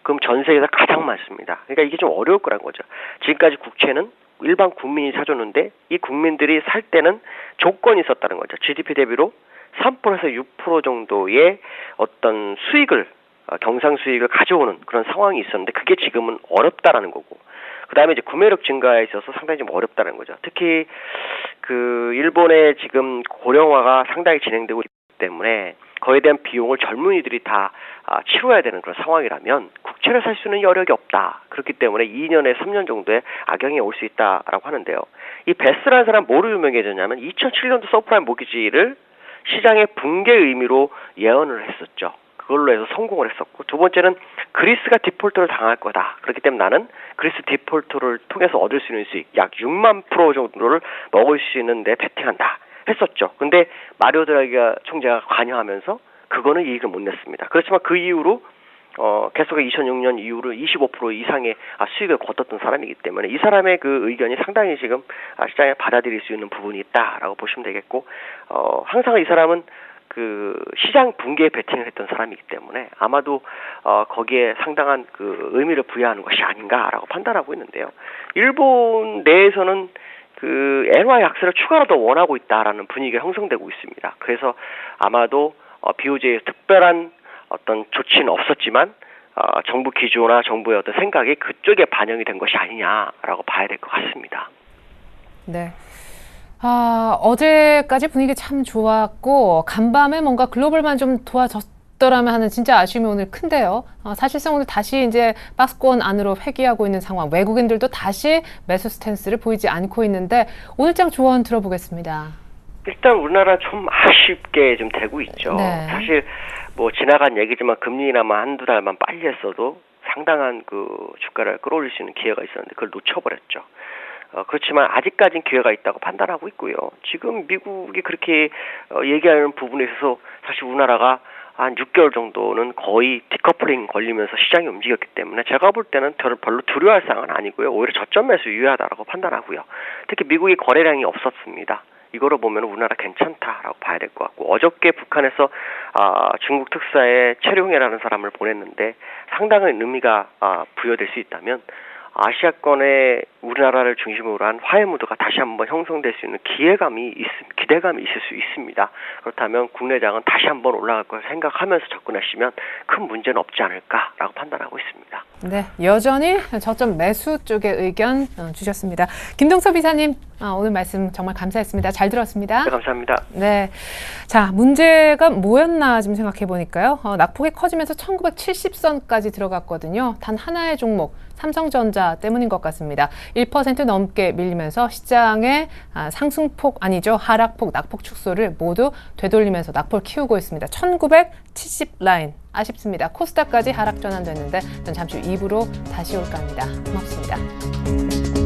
그럼 전 세계에서 가장 많습니다. 그러니까 이게 좀 어려울 거라는 거죠. 지금까지 국채는 일반 국민이 사줬는데 이 국민들이 살 때는 조건이 있었다는 거죠. GDP 대비로 3%에서 6% 정도의 어떤 수익을 경상 수익을 가져오는 그런 상황이 있었는데 그게 지금은 어렵다라는 거고 그다음에 이제 구매력 증가에 있어서 상당히 좀 어렵다는 거죠. 특히 그 일본의 지금 고령화가 상당히 진행되고 있기 때문에 거기에 대한 비용을 젊은이들이 다 치러야 되는 그런 상황이라면 국채를 살 수는 여력이 없다. 그렇기 때문에 2년에 3년 정도의 악영이 올 수 있다라고 하는데요. 이 베스라는 사람 뭐로 유명해졌냐면 2007년도 서프라임 모기지를 시장의 붕괴 의미로 예언을 했었죠. 그걸로 해서 성공을 했었고 두 번째는 그리스가 디폴트를 당할 거다. 그렇기 때문에 나는 그리스 디폴트를 통해서 얻을 수 있는 수익 약 6만 프로 정도를 먹을 수 있는데 베팅한다 했었죠. 근데 마리오 드라기가 총재가 관여하면서 그거는 이익을 못 냈습니다. 그렇지만 그 이후로 계속해서 2006년 이후로 25% 이상의 수익을 거뒀던 사람이기 때문에 이 사람의 그 의견이 상당히 지금 시장에 받아들일 수 있는 부분이 있다라고 보시면 되겠고 항상 이 사람은 그 시장 붕괴에 베팅을 했던 사람이기 때문에 아마도 거기에 상당한 그 의미를 부여하는 것이 아닌가라고 판단하고 있는데요. 일본 내에서는 그 엔화 약세를 추가로 더 원하고 있다라는 분위기가 형성되고 있습니다. 그래서 아마도 BOJ의 특별한 어떤 조치는 없었지만 정부 기조나 정부의 어떤 생각이 그쪽에 반영이 된 것이 아니냐라고 봐야 될 것 같습니다. 네. 어제까지 분위기 참 좋았고 간밤에 뭔가 글로벌만 좀 도와줬더라면 하는 진짜 아쉬움이 오늘 큰데요. 사실상 오늘 다시 이제 박스권 안으로 회귀하고 있는 상황. 외국인들도 다시 매수 스탠스를 보이지 않고 있는데 오늘장 조언 들어보겠습니다. 일단 우리나라 좀 아쉽게 좀 되고 있죠. 네. 사실 뭐 지나간 얘기지만 금리 인하만 한두 달만 빨리 했어도 상당한 그 주가를 끌어올릴 수 있는 기회가 있었는데 그걸 놓쳐버렸죠. 그렇지만 아직까지는 기회가 있다고 판단하고 있고요. 지금 미국이 그렇게 얘기하는 부분에 있어서 사실 우리나라가 한 6개월 정도는 거의 디커플링 걸리면서 시장이 움직였기 때문에 제가 볼 때는 별로 두려워할 상황은 아니고요. 오히려 저점 매수 유효하다라고 판단하고요. 특히 미국이 거래량이 없었습니다. 이거로 보면 우리나라 괜찮다라고 봐야 될 것 같고 어저께 북한에서 중국 특사의 최룡해라는 사람을 보냈는데 상당한 의미가 부여될 수 있다면 아시아권의 우리나라를 중심으로 한 화해 무드가 다시 한번 형성될 수 있는 기대감이 있을 수 있습니다. 그렇다면 국내장은 다시 한번 올라갈 걸 생각하면서 접근하시면 큰 문제는 없지 않을까라고 판단하고 있습니다. 네, 여전히 저점 매수 쪽의 의견 주셨습니다. 김동섭 이사님, 오늘 말씀 정말 감사했습니다. 잘 들었습니다. 네, 감사합니다. 네, 자 문제가 뭐였나 좀 생각해 보니까요. 낙폭이 커지면서 1970선까지 들어갔거든요. 단 하나의 종목 삼성전자 때문인 것 같습니다. 1% 넘게 밀리면서 시장의 상승폭 아니죠. 하락폭, 낙폭 축소를 모두 되돌리면서 낙폭을 키우고 있습니다. 1970 라인 아쉽습니다. 코스닥까지 하락 전환됐는데 전 잠시 후 2부로 다시 올까 합니다. 고맙습니다.